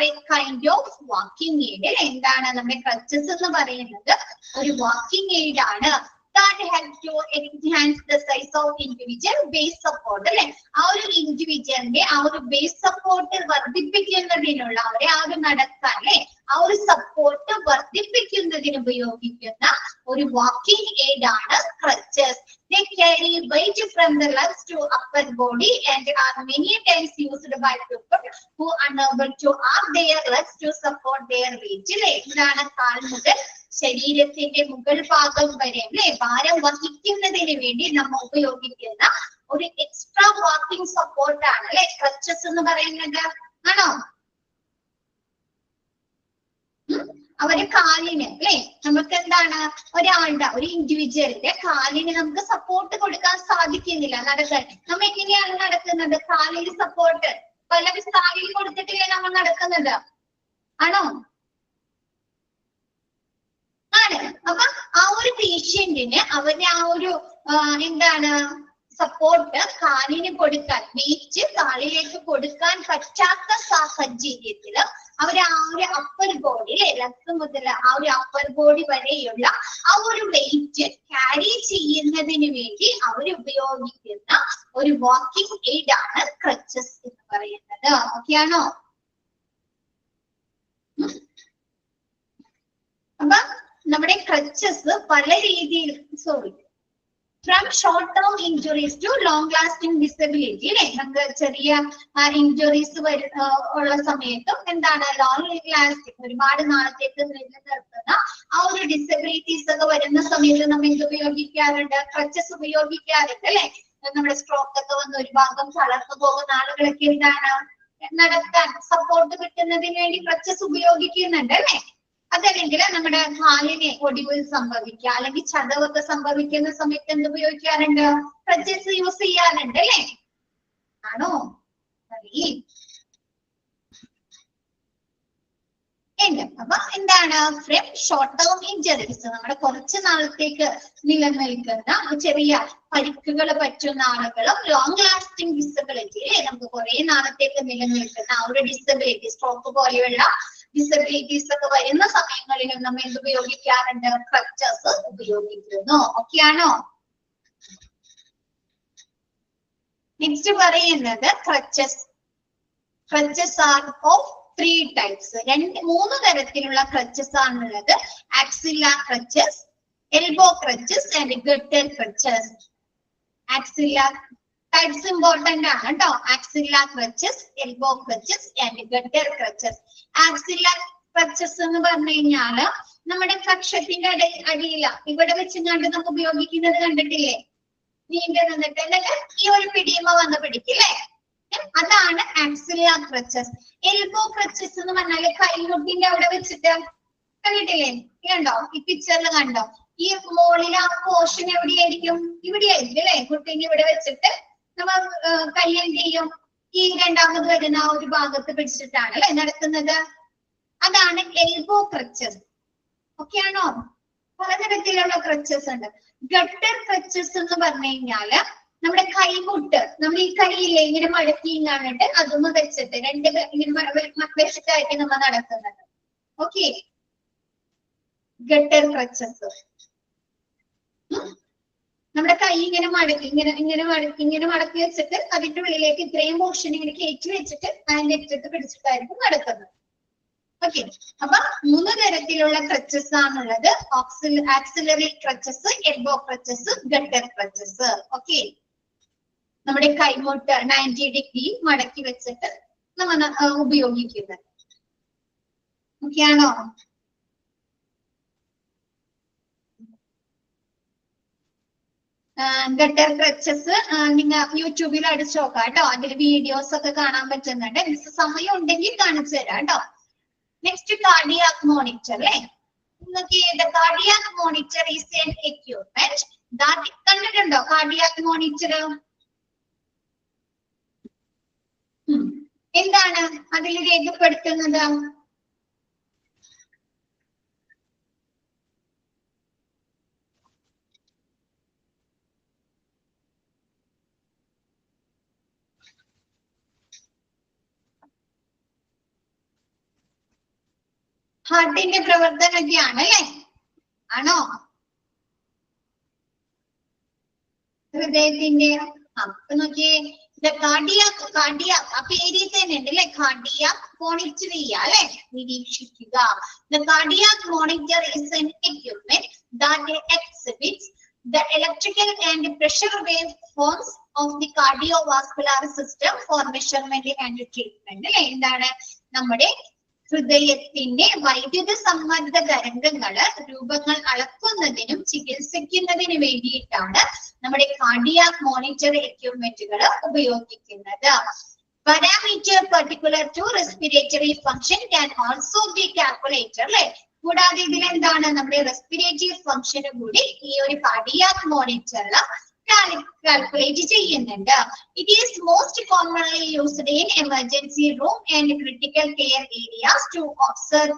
a kind of walking aid. എന്താണ് നമ്മുടെ crutches എന്ന് പറയുന്നത്? ഒരു വാക്കിംഗ് എയ്ഡ് ആണ്. That helps to enhance the size of individual base support അല്ലെ? ആ ഒരു ഇൻഡിവിജ്വലിന്റെ ആ ഒരു ബേസ് സപ്പോർട്ട് വർദ്ധിപ്പിക്കുന്നതിനുള്ള ആ ഒരു നടക്കാൻ അല്ലെ? ആ ഒരു സപ്പോർട്ട് വർദ്ധിപ്പിക്കുന്നതിന് ഉപയോഗിക്കുന്ന ഒരു വാക്കിംഗ് എയ്ഡ് ആണ് crutches. They carry weight from the legs to upper body and are many times used by people who are unable to arm their legs to support their weight. ഇതാണ് കാൽ മുതൽ ശരീരത്തിന്റെ മുകൾ ഭാഗം വരെ അല്ലെ ഭാരം വഹിക്കുന്നതിന് വേണ്ടി നമ്മൾ ഉപയോഗിക്കുന്ന ഒരു എക്സ്ട്രാ വാക്കിംഗ് സപ്പോർട്ട് ആണ് അല്ലെ crutches എന്ന് പറയുന്നത്. ആണോ? അവര് കാലിന് അല്ലെ നമുക്ക് എന്താണ് ഒരാളുടെ ഒരു ഇൻഡിവിജ്വലിന്റെ കാലിന് നമുക്ക് സപ്പോർട്ട് കൊടുക്കാൻ സാധിക്കുന്നില്ല നടക്കാൻ. നമ്മൾ എങ്ങനെയാണ് നടക്കുന്നത്? കാലിൽ സപ്പോർട്ട് പലരും കാലിൽ കൊടുത്തിട്ടില്ലേ നമ്മൾ നടക്കുന്നത്? ആണോ? ആണ്. അപ്പൊ ആ ഒരു പേഷ്യന്റിന് അവരുടെ ആ ഒരു എന്താണ് സപ്പോർട്ട് കാലിന് കൊടുക്കാൻ, വെയിറ്റ് കാലിലേക്ക് കൊടുക്കാൻ പറ്റാത്ത സാഹചര്യത്തില് അവർ ആ ഒരു അപ്പർ ബോഡി ലെഗ് മുതൽ ആ ഒരു അപ്പർ ബോഡി വരെയുള്ള ആ ഒരു വെയിറ്റ് ക്യാരി ചെയ്യുന്നതിന് വേണ്ടി അവർ ഉപയോഗിക്കുന്ന ഒരു വാക്കിംഗ് എയ്ഡ് ആണ് crutches എന്ന് പറയുന്നത്. ഓക്കെ ആണോ? അപ്പൊ നമ്മുടെ crutches പല രീതിയിൽ from short term injuries to long lasting disability അല്ലെ? നമുക്ക് ചെറിയ ഇഞ്ചുറീസ് ഉള്ള സമയത്തും എന്താണ് ലോങ് ലാസ്റ്റിംഗ് ഒരുപാട് നാളത്തേക്ക് നിലനിർത്തുന്ന ആ ഒരു ഡിസബിലിറ്റീസ് ഒക്കെ വരുന്ന സമയത്ത് നമ്മൾ എന്ത് ഉപയോഗിക്കാറുണ്ട്? crutches ഉപയോഗിക്കാറുണ്ട് അല്ലെ? നമ്മുടെ സ്ട്രോക്ക് ഒക്കെ വന്ന് ഒരു ഭാഗം തളർന്നു പോകുന്ന ആളുകളൊക്കെ എന്താണ് നടക്കാൻ സപ്പോർട്ട് കിട്ടുന്നതിന് വേണ്ടി crutches ഉപയോഗിക്കുന്നുണ്ട് അല്ലെ? അതല്ലെങ്കിൽ നമ്മുടെ കാലിന് ഒടിവ് സംഭവിക്കുക അല്ലെങ്കിൽ ചതവൊക്കെ സംഭവിക്കുന്ന സമയത്ത് എന്ത് ഉപയോഗിക്കാറുണ്ട്? crutches യൂസ് ചെയ്യാറുണ്ട് അല്ലെ? ആണോ? അപ്പൊ എന്താണ് ഫ്രം ഷോർട്ട് ടേം ഇഞ്ചറീസ് നമ്മുടെ കുറച്ച് നാളത്തേക്ക് നിലനിൽക്കുന്ന ചെറിയ പരിക്കുകൾ പറ്റുന്ന ആളുകളും ലോങ് ലാസ്റ്റിംഗ് ഡിസബിലിറ്റി അല്ലെ? നമുക്ക് കുറെ നാളത്തേക്ക് നിലനിൽക്കുന്ന ആ ഒരു ഡിസബിലിറ്റി സ്ട്രോക്ക് പോലെയുള്ള ഡിസബിലിറ്റീസ് ഒക്കെ വരുന്ന സമയങ്ങളിലും നമ്മൾ എന്ത് ഉപയോഗിക്കാറുണ്ട്? crutches ഉപയോഗിക്കുന്നു. ഓക്കെ ആണോ? നെക്സ്റ്റ് പറയുന്നത് crutches are of 3 types. മൂന്ന് തരത്തിലുള്ള crutches ആണുള്ളത്. axilla crutches, elbow crutches and gutter crutches. axilla types important ആണ് കേട്ടോ. axilla crutches, elbow crutches and gutter crutches. axilla crutches എന്ന് പറഞ്ഞു കഴിഞ്ഞാല് നമ്മുടെ കക്ഷത്തിന്റെ അടിയില ഇവിടെ വെച്ചങ്ങാണ്ട് നമുക്ക് ഉപയോഗിക്കുന്നത് കണ്ടിട്ടില്ലേ? നീണ്ടു നിന്നിട്ട് എന്നിട്ട് ഈ ഒരു പിടിയുമ്പ വന്ന് പിടിക്കില്ലേ? അതാണ് axilla crutches. elbow crutches എന്ന് പറഞ്ഞാല് കൈമുട്ടിന്റെ അവിടെ വെച്ചിട്ട് കണ്ടിട്ടില്ലേ? കണ്ടോ? ഈ പിക്ചറിൽ കണ്ടോ? ഈ മോളിൽ ആ പോർഷൻ എവിടെയായിരിക്കും? ഇവിടെയായിരിക്കും അല്ലെ? കുട്ടീനെ ഇവിടെ വെച്ചിട്ട് നമ്മൾ കൈ എന്ത് ചെയ്യും? ഈ രണ്ടാമത് വരുന്ന ആ ഒരു ഭാഗത്ത് പിടിച്ചിട്ടാണ് അല്ലെ നടക്കുന്നത്. അതാണ് elbow crutches. ഓക്കെ ആണോ? പലതരത്തിലുള്ള crutches ഉണ്ട്. gutter crutches എന്ന് പറഞ്ഞു കഴിഞ്ഞാല് നമ്മുടെ കൈമുട്ട്, നമ്മൾ ഈ കൈയില്ലേ ഇങ്ങനെ മടക്കി കാണിട്ട് അതൊന്ന് വെച്ചിട്ട് ഇങ്ങനെ വെച്ചിട്ടായിരിക്കും നമ്മൾ നടക്കുന്നത്. Okay, gutter crutches. നമ്മുടെ കൈ ഇങ്ങനെ മടക്കി ഇങ്ങനെ മടക്കി വെച്ചിട്ട് അതിന്റെ ഉള്ളിലേക്ക് ഇത്രയും പോർഷൻ ഇങ്ങനെ കയറ്റി വെച്ചിട്ട് അതിന്റെ അറ്റത്ത് പിടിച്ചിട്ടായിരിക്കും നടക്കുന്നത്. ഓക്കെ, അപ്പൊ 3 തരത്തിലുള്ള ക്രച്ചസ് ആണുള്ളത്. Axillary crutches, elbow crutches, gutter crutches. Okay, നമ്മുടെ കൈമുട്ട് 90 ഡിഗ്രി മടക്കി വെച്ചിട്ട് നമ്മൾ ഉപയോഗിക്കുന്നത്. ഓക്കെ ആണോ? ഗട്ടർ ക്രച്ചസ് നിങ്ങൾ യൂട്യൂബിൽ അടിച്ചു നോക്കാം കേട്ടോ. അതിൽ വീഡിയോസ് ഒക്കെ കാണാൻ പറ്റുന്നുണ്ട്. മിസ് സമയം ഉണ്ടെങ്കിൽ കാണിച്ചു തരാം കേട്ടോ. നെക്സ്റ്റ് കാർഡിയാക് മോണിറ്റർ അല്ലേ. The cardiac monitor is an equipment that കണ്ടിട്ടുണ്ടോ കാർഡിയാക് മോണിറ്റർ? എന്താണ് അതിൽ രേഖപ്പെടുത്തുന്നത്? ഹാർട്ടിന്റെ പ്രവർത്തനമൊക്കെയാണ് അല്ലേ? ആണോ? ഹൃദയത്തിന്റെ നോക്കിയേ, കാർഡിയാക് ആ പേരിൽ തന്നെ ഉണ്ട് അല്ലെ, കാർഡിയാക് മോണിറ്റർ ചെയ്യുക അല്ലെ, നിരീക്ഷിക്കുക. The cardiac monitor is an equipment that exhibits the electrical and pressure waveforms of the cardiovascular system for measurement and treatment അല്ലെ. എന്താണ് നമ്മുടെ ഹൃദയത്തിന്റെ വൈദ്യുത സമ്മർദ്ദ തരംഗങ്ങള് രൂപങ്ങൾ അളക്കുന്നതിനും ചികിത്സിക്കുന്നതിന് വേണ്ടിയിട്ടാണ് നമ്മുടെ കാർഡിയാക് മോണിറ്റർ എക്യുപ്മെന്റുകൾ ഉപയോഗിക്കുന്നത്. Parameter particular to respiratory function can also be calculated അല്ലെ. കൂടാതെ ഇതിലെന്താണ് നമ്മുടെ റെസ്പിറേറ്ററി ഫംഗ്ഷൻ കൂടി ഈ ഒരു കാർഡിയാക് മോണിറ്ററിൽ കാൽക്കുലേറ്റ് ചെയ്യുന്നുണ്ട്. It is most commonly used in emergency room and critical care areas to observe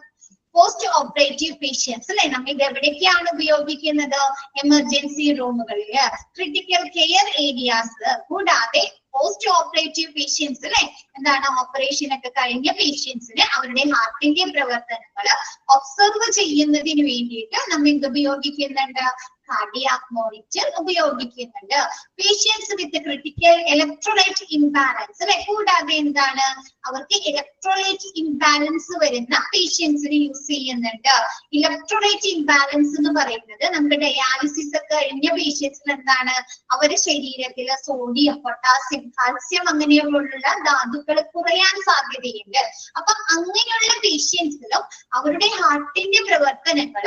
post operative patients അല്ലെ. നമ്മൾ ഇത് എവിടേക്കാണ് ഉപയോഗിക്കുന്നത്? എമർജൻസി റൂമുകളിൽ, ക്രിട്ടിക്കൽ കെയർ ഏരിയാസ്, കൂടാതെ പോസ്റ്റ് ഓപ്പറേറ്റീവ് പേഷ്യൻസ് അല്ലെ. എന്താണ് ഓപ്പറേഷൻ ഒക്കെ കഴിഞ്ഞ പേഷ്യൻസിന് അവരുടെ ഹാർട്ടിന്റെ പ്രവർത്തനങ്ങൾ ഒബ്സർവ് ചെയ്യുന്നതിന് വേണ്ടിയിട്ട് നമ്മൾ ഇത് ഉപയോഗിക്കുന്നുണ്ട്, കാർഡിയാക് മോണിറ്റർ ഉപയോഗിക്കുന്നുണ്ട്. പേഷ്യൻസ് വിത്ത് ക്രിട്ടിക്കൽ ഇലക്ട്രോലൈറ്റ് ഇംബാലൻസ് അല്ലെ. കൂടാതെ എന്താണ് അവർക്ക് ഇലക്ട്രോലൈറ്റ് ഇംബാലൻസ് വരുന്ന പേഷ്യൻസിന് യൂസ് ചെയ്യുന്നുണ്ട്. ഇലക്ട്രോലൈറ്റ് ഇംബാലൻസ് എന്ന് പറയുന്നത് നമ്മുടെ ഡയാലിസിസ് ഒക്കെ കഴിഞ്ഞ പേഷ്യൻസിൽ എന്താണ് അവരുടെ ശരീരത്തില് സോഡിയം, പൊട്ടാസ്യം, കാൽസ്യം അങ്ങനെയുള്ള ധാതുക്കൾ കുറയാൻ സാധ്യതയുണ്ട്. അപ്പൊ അങ്ങനെയുള്ള പേഷ്യൻസിലും അവരുടെ ഹാർട്ടിന്റെ പ്രവർത്തനങ്ങൾ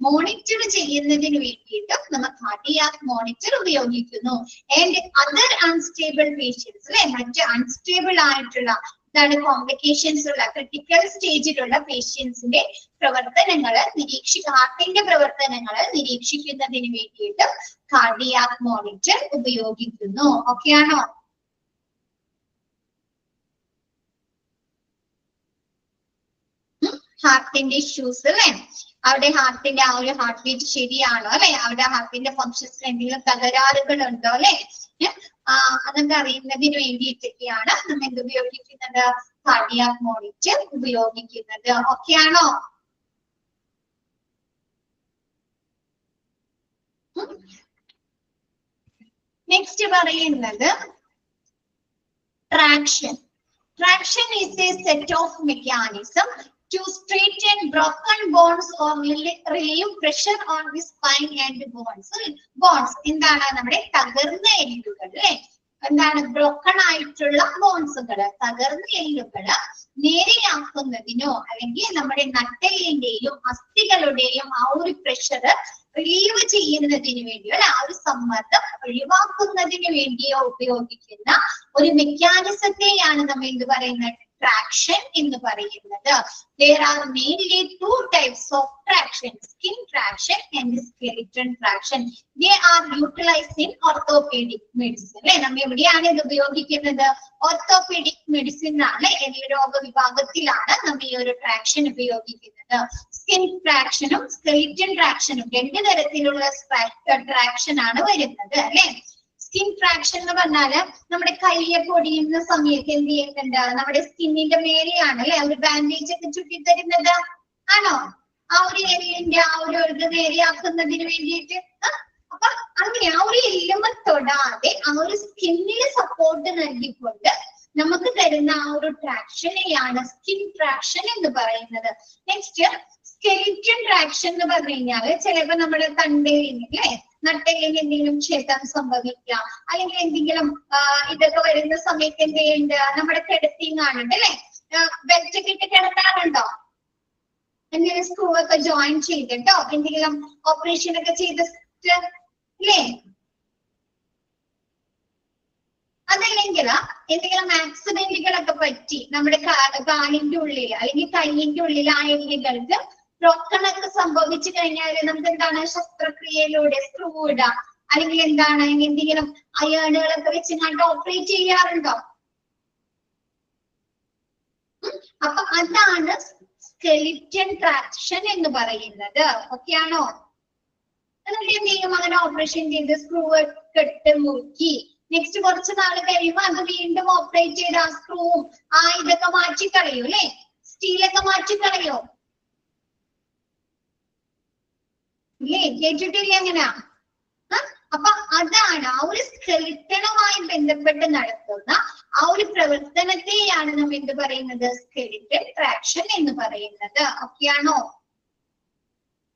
മോണിറ്റർ ചെയ്യുന്നതിന് വേണ്ടിയിട്ട് നമ്മൾ കാർഡിയാക് മോണിറ്റർ ഉപയോഗിക്കുന്നു. ആൻഡ് അതർ അൺസ്റ്റേബിൾ പേഷ്യൻസ് അല്ലെ, മറ്റ് അൺസ്റ്റേബിൾ ആയിട്ടുള്ള കോംപ്ലിക്കേഷൻസ് ഉള്ള ക്രിട്ടിക്കൽ സ്റ്റേജിലുള്ള പേഷ്യൻസിന്റെ പ്രവർത്തനങ്ങൾ ഹാർട്ടിന്റെ പ്രവർത്തനങ്ങൾ നിരീക്ഷിക്കുന്നതിന് വേണ്ടിയിട്ട് കാർഡിയാക് മോണിറ്റർ ഉപയോഗിക്കുന്നു. ഓക്കെ ആണോ? ഹാർട്ടിന്റെ ഇഷ്യൂസ് അല്ലെ, അവരുടെ ഹാർട്ടിന്റെ ആ ഒരു ഹാർട്ട് ബീറ്റ് ശരിയാണോ അല്ലെ, അവരുടെ ഹാർട്ടിന്റെ ഫങ്ഷൻസിൽ എന്തെങ്കിലും തകരാറുകൾ ഉണ്ടോ അല്ലെ, അതൊക്കെ അറിയുന്നതിന് വേണ്ടിയിട്ടൊക്കെയാണ് നമ്മൾ എന്ത് ഉപയോഗിക്കുന്നത്? കാർഡിയാക് മോണിറ്റർ ഉപയോഗിക്കുന്നത്. ഓക്കെ ആണോ? നെക്സ്റ്റ് പറയുന്നത് traction. Traction is a set of mechanism to straighten broken bones or relieve pressure on the spine and bones. Bones എന്താണ് നമ്മുടെ തകർന്ന എല്ലുകൾ അല്ലെ, എന്താണ് ബ്രോക്കൺ ആയിട്ടുള്ള ബോൺസുകള്, തകർന്ന എല്ലുകള് നേരെയാക്കുന്നതിനോ അല്ലെങ്കിൽ നമ്മുടെ നട്ടെല്ലിന്റെയും അസ്ഥികളുടെയും ആ ഒരു പ്രഷർ റിലീവ് ചെയ്യുന്നതിന് വേണ്ടിയോ ആ ഒരു സമ്മർദ്ദം ഒഴിവാക്കുന്നതിന് വേണ്ടിയോ ഉപയോഗിക്കുന്ന ഒരു മെക്കാനിസത്തെയാണ് നമ്മൾ എന്ത് പറയുന്നത്? traction എന്ന് പറയുന്നത്. There are mainly 2 types of traction, skin traction and skeleton traction. They are utilized in orthopedic medicine. അല്ലെ, നമ്മൾ എവിടെയാണ് ഇത് ഉപയോഗിക്കുന്നത്? ഓർത്തോപീഡിക് മെഡിസിൻ ആണ്, എല്ലുരോഗ വിഭാഗത്തിലാണ് നമ്മൾ ഈ ഒരു ട്രാക്ഷൻ ഉപയോഗിക്കുന്നത്. സ്കിൻ ട്രാക്ഷനും സ്കെലിറ്റൻ ട്രാക്ഷനും 2 തരത്തിലുള്ള ട്രാക്ഷൻ ആണ് വരുന്നത് അല്ലെ. സ്കിൻ ട്രാക്ഷൻ എന്ന് പറഞ്ഞാല് നമ്മുടെ കൈയൊക്കെ ഒടിയുന്ന സമയത്ത് എന്ത് ചെയ്യുന്നുണ്ട്, നമ്മുടെ സ്കിന്നിന്റെ മേലെയാണ് അല്ലെ ഒരു ബാൻഡേജ് ഒക്കെ ചുറ്റിത്തരുന്നത്, ആണോ? ആ ഒരു ഏരിയന്റെ ആ ഒരു ഇത് നേരെയാക്കുന്നതിന് വേണ്ടിയിട്ട്. അപ്പൊ അങ്ങനെ ആ ഒരു എല്ലുമ തൊടാതെ ആ ഒരു സ്കിന്നിന് സപ്പോർട്ട് നൽകിക്കൊണ്ട് നമുക്ക് തരുന്ന ആ ഒരു ട്രാക്ഷനെയാണ് സ്കിൻ ട്രാക്ഷൻ എന്ന് പറയുന്നത്. നെക്സ്റ്റ് സ്കെലിറ്റൻ ട്രാക്ഷൻ എന്ന് പറഞ്ഞു കഴിഞ്ഞാല് ചിലപ്പോ നമ്മുടെ തണ്ടയിലിന് അല്ലെ നട്ടലിന് എന്തെങ്കിലും ക്ഷതം സംഭവിക്കാം, അല്ലെങ്കിൽ എന്തെങ്കിലും ഇതൊക്കെ വരുന്ന സമയത്ത് എന്ത് ചെയ്യുന്നുണ്ട്, നമ്മുടെ കിടത്തിങ് കാണുന്നുണ്ട് അല്ലെ, ബെൽറ്റ് ഒക്കെ ഇട്ട് കിടത്താറുണ്ടോ? എന്തെങ്കിലും സ്ക്രൂ ഒക്കെ ജോയിൻ ചെയ്തിട്ടോ എന്തെങ്കിലും ഓപ്പറേഷൻ ഒക്കെ ചെയ്തിട്ട് അല്ലേ? അതല്ലെങ്കിൽ എന്തെങ്കിലും ആക്സിഡന്റുകളൊക്കെ പറ്റി നമ്മുടെ കാലിന്റെ ഉള്ളിൽ അല്ലെങ്കിൽ കൈയിന്റെ ഉള്ളിൽ ആ എല്ലുകൾക്ക് ബ്രോക്കണൊക്കെ സംഭവിച്ചു കഴിഞ്ഞാൽ നമുക്ക് എന്താണ് ശസ്ത്രക്രിയയിലൂടെ സ്ക്രൂ ഇടാം, അല്ലെങ്കിൽ എന്താണ് എന്തെങ്കിലും അയേണുകളൊക്കെ വെച്ചിങ്ങാണ്ട് ഓപ്പറേറ്റ് ചെയ്യാറുണ്ടോ? അപ്പൊ അതാണ് സ്കെലിറ്റൻ ട്രാക്ഷൻ എന്ന് പറയുന്നത്. ഓക്കെ ആണോ? എന്നിട്ട് എന്ത് ചെയ്യും, അങ്ങനെ ഓപ്പറേഷൻ ചെയ്ത് സ്ക്രൂ കെട്ട് മുറുക്കി നെക്സ്റ്റ് കുറച്ച് നാൾ കഴിയുമ്പോൾ അത് വീണ്ടും ഓപ്പറേറ്റ് ചെയ്ത് ആ സ്ക്രൂവും ആ ഇതൊക്കെ മാറ്റിക്കളയും അല്ലെ, സ്റ്റീലൊക്കെ മാറ്റിക്കളയോ ഇല്ലേ? കേട്ടിട്ടില്ലേ അങ്ങനെയാ? അപ്പൊ അതാണ് ആ ഒരു സ്കെലിറ്റനുമായി ബന്ധപ്പെട്ട് നടത്തുന്ന ആ ഒരു പ്രവർത്തനത്തെയാണ് നമ്മൾ എന്ത് പറയുന്നത്, സ്കെലിറ്റൻ ട്രാക്ഷൻ എന്ന് പറയുന്നത്. ഓക്കെയാണോ?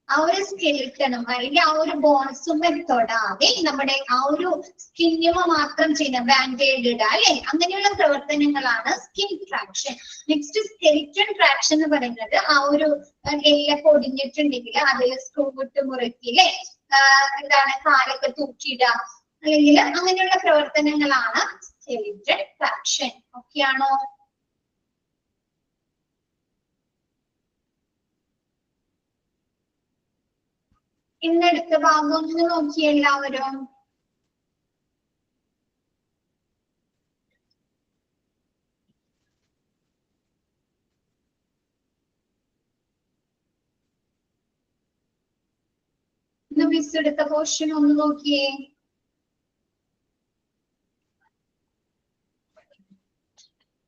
ആ ഒരു സ്കെലിറ്റനും അല്ലെങ്കിൽ ആ ഒരു ബോൺസുമെ തൊടാതെ നമ്മുടെ ആ ഒരു സ്കിന്നുമ മാത്രം ചെയ്യുന്ന ബാൻഡേഡ് ഇടുക അല്ലെ, അങ്ങനെയുള്ള പ്രവർത്തനങ്ങളാണ് skin traction. Next skeleton traction എന്ന് പറയുന്നത് ആ ഒരു എല്ലൊക്കെ ഒടിഞ്ഞിട്ടുണ്ടെങ്കിൽ അതിൽ സ്ക്രൂ ഇട്ട് മുറുക്കി അല്ലെ, എന്താണ് കാലൊക്കെ തൂക്കിയിടുക, അല്ലെങ്കിൽ അങ്ങനെയുള്ള പ്രവർത്തനങ്ങളാണ് സ്കെലിറ്റൻ ട്രാക്ഷൻ. ഓക്കെയാണോ? ഇന്നെടുത്ത ഭാഗം ഒന്ന് നോക്കി എല്ലാവരും. ഇന്ന് മിസ് എടുത്ത പോർഷൻ ഒന്ന് നോക്കിയേ.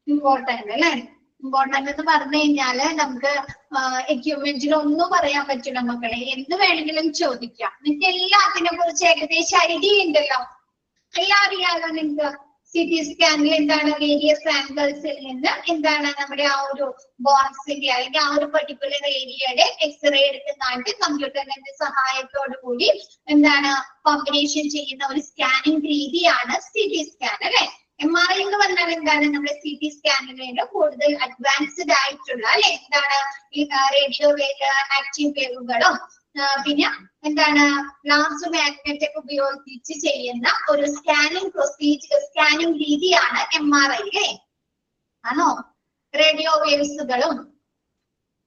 ഇമ്പോർട്ടന്റ് അല്ലെ? ഇമ്പോർട്ടന്റ് എന്ന് പറഞ്ഞു കഴിഞ്ഞാല് നമുക്ക് എക്യുപ്മെന്റിൽ ഒന്നും പറയാൻ പറ്റില്ല മക്കളെ, എന്ത് വേണമെങ്കിലും ചോദിക്കാം. നിങ്ങൾക്ക് എല്ലാത്തിനെ കുറിച്ച് ഏകദേശം ഐഡിയ ഉണ്ടല്ലോ, എല്ലാം അറിയാലോ നിങ്ങൾക്ക്. CT സ്കാനിൽ എന്താണ് വേരിയസ് ആംഗിൾസിൽ നിന്ന് എന്താണ് നമ്മുടെ ആ ഒരു ബോൺസിന്റെ അല്ലെങ്കിൽ ആ ഒരു പെർട്ടിക്കുലർ ഏരിയയുടെ എക്സ്റേ എടുത്തുകൊണ്ട് കമ്പ്യൂട്ടറിന്റെ സഹായത്തോടു കൂടി എന്താണ് കോമ്പിനേഷൻ ചെയ്യുന്ന ഒരു സ്കാനിങ് രീതിയാണ് CT സ്കാൻ അല്ലെ. MRI എന്ന് പറഞ്ഞാൽ എന്താണ്, നമ്മുടെ CT സ്കാനിന് കൂടുതൽ അഡ്വാൻസ്ഡ് ആയിട്ടുള്ള അല്ലെ എന്താണ് ഈ റേഡിയോ ആക്റ്റീവ് വേവുകളും പിന്നെ എന്താണ് ലാർജ് മാഗ്നറ്റ് ഒക്കെ ഉപയോഗിച്ച് ചെയ്യുന്ന ഒരു സ്കാനിങ് പ്രൊസീജിയർ സ്കാനിങ് രീതിയാണ് MRI അല്ലേ, ആണോ? റേഡിയോ വേവ്സുകളും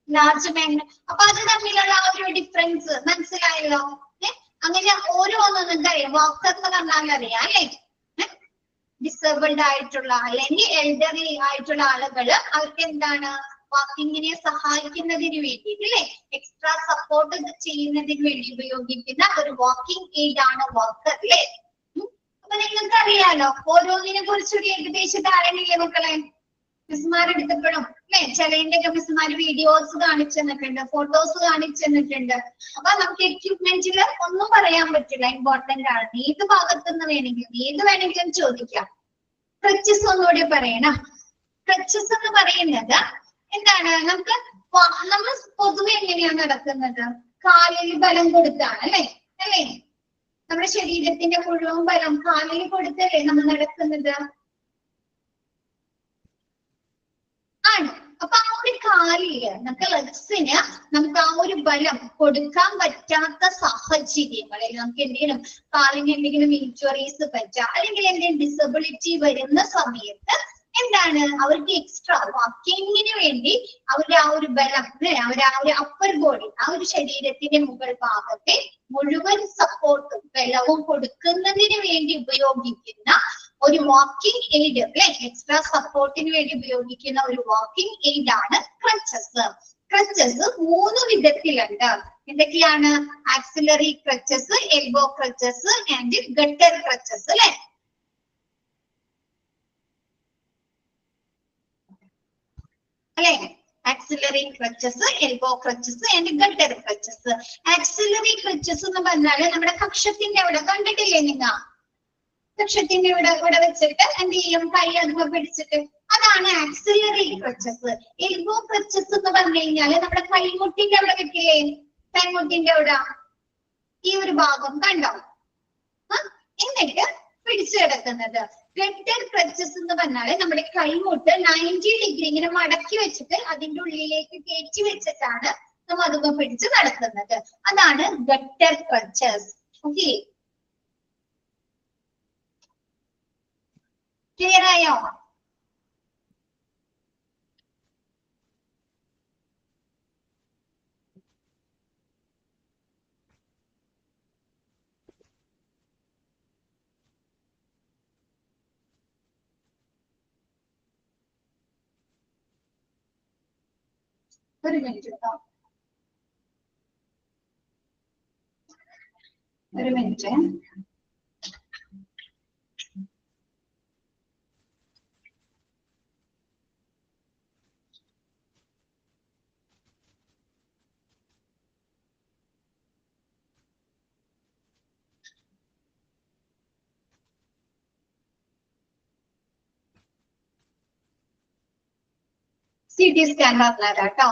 ലാർജ് മാഗ്നറ്റ്, അപ്പൊ അത് തമ്മിലുള്ള ആ ഒരു ഡിഫറൻസ് മനസ്സിലായല്ലോ. അങ്ങനെ ഓരോന്നും എന്തറിയാം, വാക്കർ എന്ന് പറഞ്ഞാൽ അറിയാം അല്ലെ, ഡിസേബിൾഡ് ആയിട്ടുള്ള അല്ലെങ്കിൽ എൽഡറി ആയിട്ടുള്ള ആളുകള് അവർക്ക് എന്താണ് വാക്കിങ്ങിനെ സഹായിക്കുന്നതിന് വേണ്ടിയിട്ട് അല്ലെ, എക്സ്ട്രാ സപ്പോർട്ട് ചെയ്യുന്നതിന് വേണ്ടി ഉപയോഗിക്കുന്ന ഒരു വാക്കിംഗ് എയ്ഡ് ആണ് വാക്കർ അല്ലെ. അപ്പൊ നിങ്ങൾക്ക് അറിയാലോ ഓരോന്നിനെ കുറിച്ചൊരു ഏകദേശ ധാരണയില്ലേ മക്കളെ? മിസ്മാരെടുത്തപ്പോഴും അല്ലെ ചിലതിന്റെ ഒക്കെ മിസ്മാര് വീഡിയോസ് കാണിച്ചു തന്നിട്ടുണ്ട്, ഫോട്ടോസ് കാണിച്ചു തന്നിട്ടുണ്ട്. അപ്പൊ നമുക്ക് എക്യുപ്മെന്റിൽ ഒന്നും പറയാൻ പറ്റില്ല, ഇമ്പോർട്ടന്റ് ആണ്. ഏത് ഭാഗത്തുനിന്ന് വേണമെങ്കിലും ചോദിക്കാം. ക്രച്ചസ് ഒന്നുകൂടി പറയണം. ക്രച്ചസ് എന്ന് പറയുന്നത് എന്താണ്, നമ്മൾ പൊതുവെ എങ്ങനെയാണ് നടക്കുന്നത്, കാലിൽ ബലം കൊടുത്താണ് അല്ലെ, നമ്മുടെ ശരീരത്തിന്റെ മുഴുവൻ ബലം കാലിൽ കൊടുത്തല്ലേ നമ്മൾ നടക്കുന്നത് ആണ്. അപ്പൊ ആ ഒരു കാലില് നമുക്ക് ലെഗ്സിന് നമുക്ക് ആ ഒരു ബലം കൊടുക്കാൻ പറ്റാത്ത സാഹചര്യങ്ങളിൽ നമുക്ക് എന്തെങ്കിലും കാലിന് എന്തെങ്കിലും ഇൻജുറീസ് പറ്റുക അല്ലെങ്കിൽ എന്തെങ്കിലും ഡിസബിലിറ്റി വരുന്ന സമയത്ത് എന്താണ് അവർക്ക് എക്സ്ട്രാ വാക്കിങ്ങിന് വേണ്ടി അവരുടെ ആ ഒരു ബലം അവരുടെ ആ ഒരു അപ്പർ ബോഡി ആ ഒരു ശരീരത്തിന്റെ മുകൾ ഭാഗത്തെ മുഴുവൻ സപ്പോർട്ടും ബലവും കൊടുക്കുന്നതിന് വേണ്ടി ഉപയോഗിക്കുന്ന ഒരു വാക്കിംഗ് എയ്ഡ് അല്ലെ, എക്സ്ട്രാ സപ്പോർട്ടിന് വേണ്ടി ഉപയോഗിക്കുന്ന ഒരു വാക്കിംഗ് എയ്ഡ് ആണ് ക്രച്ചസ്. ക്രച്ചസ് 3 വിധത്തിലുണ്ട്. എന്തൊക്കെയാണ്? Axillary crutches, elbow crutches and gutter crutches അല്ലെ. അല്ലെ? Axillary crutches, elbow crutches and gutter crutches. Axillary crutches എന്ന് പറഞ്ഞാല് നമ്മുടെ കക്ഷത്തിന്റെ അവിടെ കണ്ടിട്ടില്ലേ നിങ്ങ? കക്ഷത്തിന്റെ ഇവിടെ വെച്ചിട്ട് എന്ത് ചെയ്യും? കൈ അതുമ്പോ പിടിച്ചിട്ട്, അതാണ് ആക്സിലറി ക്രച്ചസ്. എൽബോ ക്രച്ചസ് എന്ന് പറഞ്ഞു കഴിഞ്ഞാല് നമ്മുടെ കൈമുട്ടിന്റെ അവിടെ വെക്കില്ലേ? കൈമുട്ടിന്റെ അവിടെ ഈ ഒരു ഭാഗം കണ്ടോ? എന്നിട്ട് പിടിച്ചു കിടക്കുന്നത്. ഗട്ടർ ക്രച്ചസ് എന്ന് പറഞ്ഞാല് നമ്മുടെ കൈമുട്ട് 90 ഡിഗ്രി ഇങ്ങനെ മടക്കി വെച്ചിട്ട് അതിന്റെ ഉള്ളിലേക്ക് കയറ്റി വെച്ചിട്ടാണ് നമ്മൾ അതുമ്പോ പിടിച്ച് നടക്കുന്നത്. അതാണ് ഗട്ടർ ക്രച്ചസ്. ഓക്കെ, ക്ലിയർ ആയോ? ഒരു മിനിറ്റ് കേട്ടോ, ഒരു മിനിറ്റ്. CT സ്കാൻ പറഞ്ഞുതരാട്ടോ.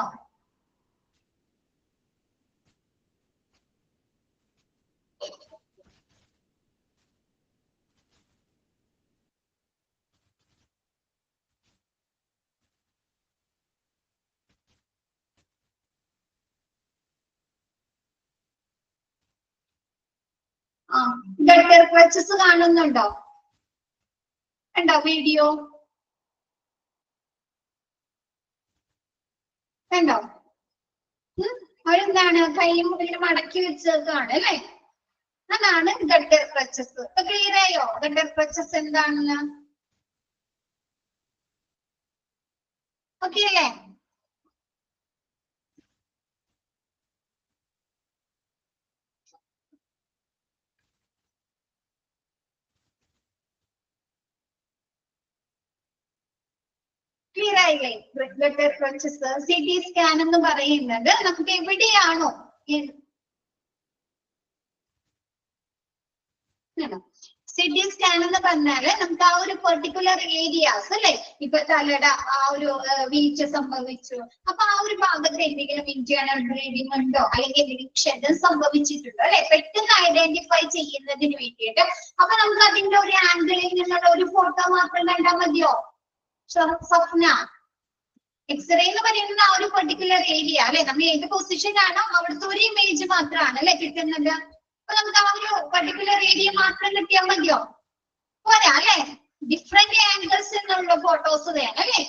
ഗട്ടർ ക്രച്ചസ് കാണുന്നുണ്ടോ? കണ്ടോ വീഡിയോ? കണ്ടോ? അവരെന്താണ് കൈയും മുകളിൽ മടക്കി വെച്ചതാണ് അല്ലെ? അതാണ് ഗട്ടർ ക്രച്ചസ്. ക്ലിയർ ആയോ ഗട്ടർ ക്രച്ചസ് എന്താണെന്ന്? ഓക്കെ അല്ലേ? ക്ലിയർ ആയില്ലേ? Gutter crutches. CT സ്കാൻ എന്ന് പറയുന്നത് നമുക്ക് എവിടെയാണോ CT സ്കാൻ എന്ന് പറഞ്ഞാല് നമുക്ക് ആ ഒരു പെർട്ടിക്കുലർ ഏരിയാസ് അല്ലെ? ഇപ്പൊ തലയുടെ ആ ഒരു വീഴ്ച സംഭവിച്ചു, അപ്പൊ ആ ഒരു ഭാഗത്ത് എന്തെങ്കിലും ഇന്റേണൽ ബ്ലീഡിംഗ് ഉണ്ടോ അല്ലെങ്കിൽ എന്തെങ്കിലും ക്ഷതം സംഭവിച്ചിട്ടുണ്ടോ അല്ലെ? പെട്ടെന്ന് ഐഡന്റിഫൈ ചെയ്യുന്നതിന് വേണ്ടിയിട്ട് അപ്പൊ നമുക്ക് അതിന്റെ ഒരു ആംഗിളിൽ നിന്നുള്ള ഒരു ഫോട്ടോ മാത്രം കണ്ടാൽ മതിയോ? സ്വപ്ന, എക്സ്റേ എന്ന് പറയുന്നത് ആ ഒരു പെർട്ടിക്കുലർ ഏരിയ അല്ലെ? നമ്മൾ ഏത് പൊസിഷനാണോ അവിടുത്തെ ഒരു ഇമേജ് മാത്രമാണ് അല്ലെ കിട്ടുന്നത്. അപ്പൊ നമുക്ക് ആ ഒരു പെർട്ടിക്കുലർ ഏരിയ മാത്രം കിട്ടിയാൽ മതിയോ? പോരാ അല്ലെ? ഡിഫറെന്റ് ആംഗിൾസ് എന്നുള്ള ഫോട്ടോസ് വേണം അല്ലെ?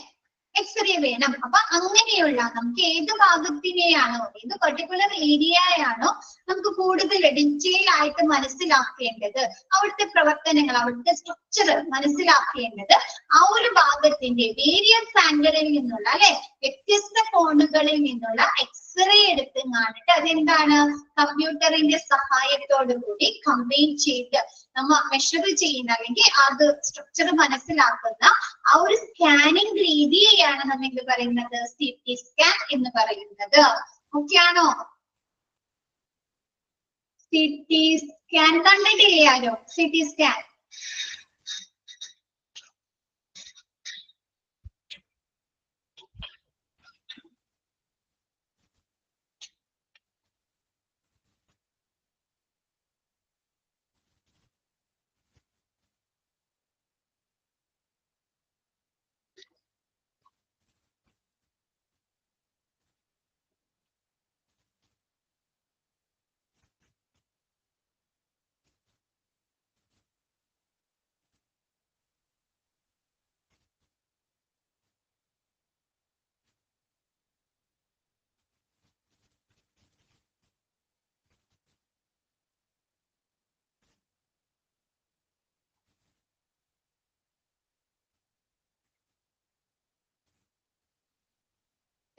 എക്സ്റേ വേണം. അപ്പൊ അങ്ങനെയുള്ള നമുക്ക് ഏത് ഭാഗത്തിനെയാണോ ഏത് പെർട്ടിക്കുലർ ഏരിയയാണോ നമുക്ക് കൂടുതൽ ഡീറ്റെയിൽ ആയിട്ട് മനസ്സിലാക്കേണ്ടത്, അവിടുത്തെ പ്രവർത്തനങ്ങൾ അവിടുത്തെ സ്ട്രക്ചർ മനസ്സിലാക്കേണ്ടത് ആ ഒരു ഭാഗത്തിന്റെ വേരിയസ് ആംഗിളിൽ നിന്നുള്ള അല്ലെ വ്യത്യസ്ത കോണുകളിൽ നിന്നുള്ള എക്സ്റേ എടുത്ത് കാണിട്ട് അതെന്താണ് കമ്പ്യൂട്ടറിന്റെ സഹായത്തോടു കൂടി കമ്പൈൻ ചെയ്ത് നമ്മ മെഷർ ചെയ്യുന്ന അല്ലെങ്കിൽ അത് സ്ട്രക്ചർ മനസ്സിലാക്കുന്ന ആ ഒരു സ്കാനിങ് രീതിയെയാണ് നമ്മൾ എന്ത് പറയുന്നത്? CT സ്കാൻ എന്ന് പറയുന്നത്. ഓക്കെ ആണോ? CT സ്കാൻ കണ്ടിട്ടില്ലേ ആരോ? CT സ്കാൻ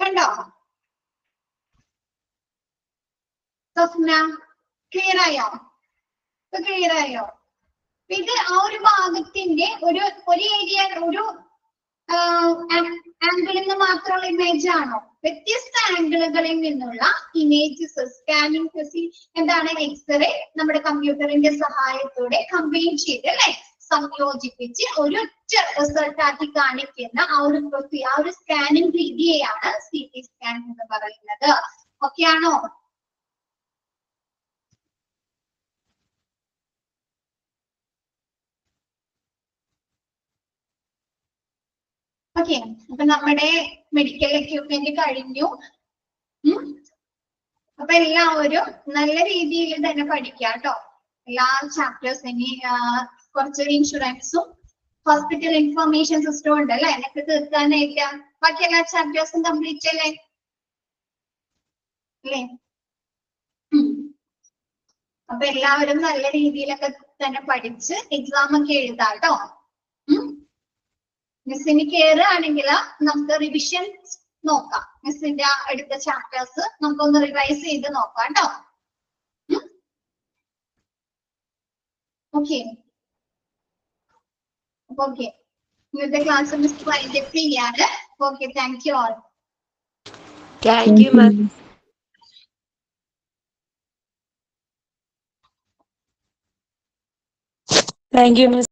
കണ്ടോ? സ്വപ്ന ക്ലിയർ ആയോ? ക്ലിയർ ആയോ? ഇത് ആ ഒരു ഭാഗത്തിന്റെ ഒരു ഏരിയ ഒരു ആംഗിളിൽ നിന്ന് മാത്രമുള്ള ഇമേജ് ആണോ? വ്യത്യസ്ത ആംഗിളുകളിൽ നിന്നുള്ള ഇമേജസ് സ്കാനിങ് എന്താണ് എക്സ്റേ നമ്മുടെ കമ്പ്യൂട്ടറിന്റെ സഹായത്തോടെ കമ്പൈൻ ചെയ്ത് അല്ലെ സംയോജിപ്പിച്ച് ഒരൊറ്റ റിസൾട്ട് ആക്കി കാണിക്കുന്ന ആ ഒരു സ്കാനിങ് രീതിയെയാണ് CT സ്കാൻ എന്ന് പറയുന്നത്. ഓക്കെ ആണോ? ഓക്കെ, അപ്പൊ നമ്മുടെ മെഡിക്കൽ എക്യുപ്മെന്റ് കഴിഞ്ഞു. അപ്പൊ എല്ലാവരും നല്ല രീതിയിൽ തന്നെ പഠിക്കുക കേട്ടോ. എല്ലാ ചാപ്റ്റേഴ്സ് ഇനി കുറച്ച് ഇൻഷുറൻസും ഹോസ്പിറ്റൽ ഇൻഫർമേഷൻ സിസ്റ്റം ഉണ്ട് അല്ലെ എനിക്ക് തീർക്കാനായിട്ട്. ബാക്കി എല്ലാ ചാപ്റ്റേഴ്സും കംപ്ലീറ്റ് അല്ലേ? അപ്പൊ എല്ലാവരും നല്ല രീതിയിലൊക്കെ തന്നെ പഠിച്ച് എക്സാം ഒക്കെ എഴുതാട്ടോ. മിസ്സിന് കയറുകയാണെങ്കിൽ നമുക്ക് റിവിഷൻ നോക്കാം. മിസ്സിന്റെ അടുത്ത ചാപ്റ്റേഴ്സ് നമുക്കൊന്ന് റിവൈസ് ചെയ്ത് നോക്കാം കേട്ടോ. ഓക്കെ ഓക്കെ, ഇന്നത്തെ ക്ലാസ് മിസ് വൈൻഡപ്പ് ചെയ്യാണ്. Okay, thank you all. Thank you, ma'am. Thank you, Miss.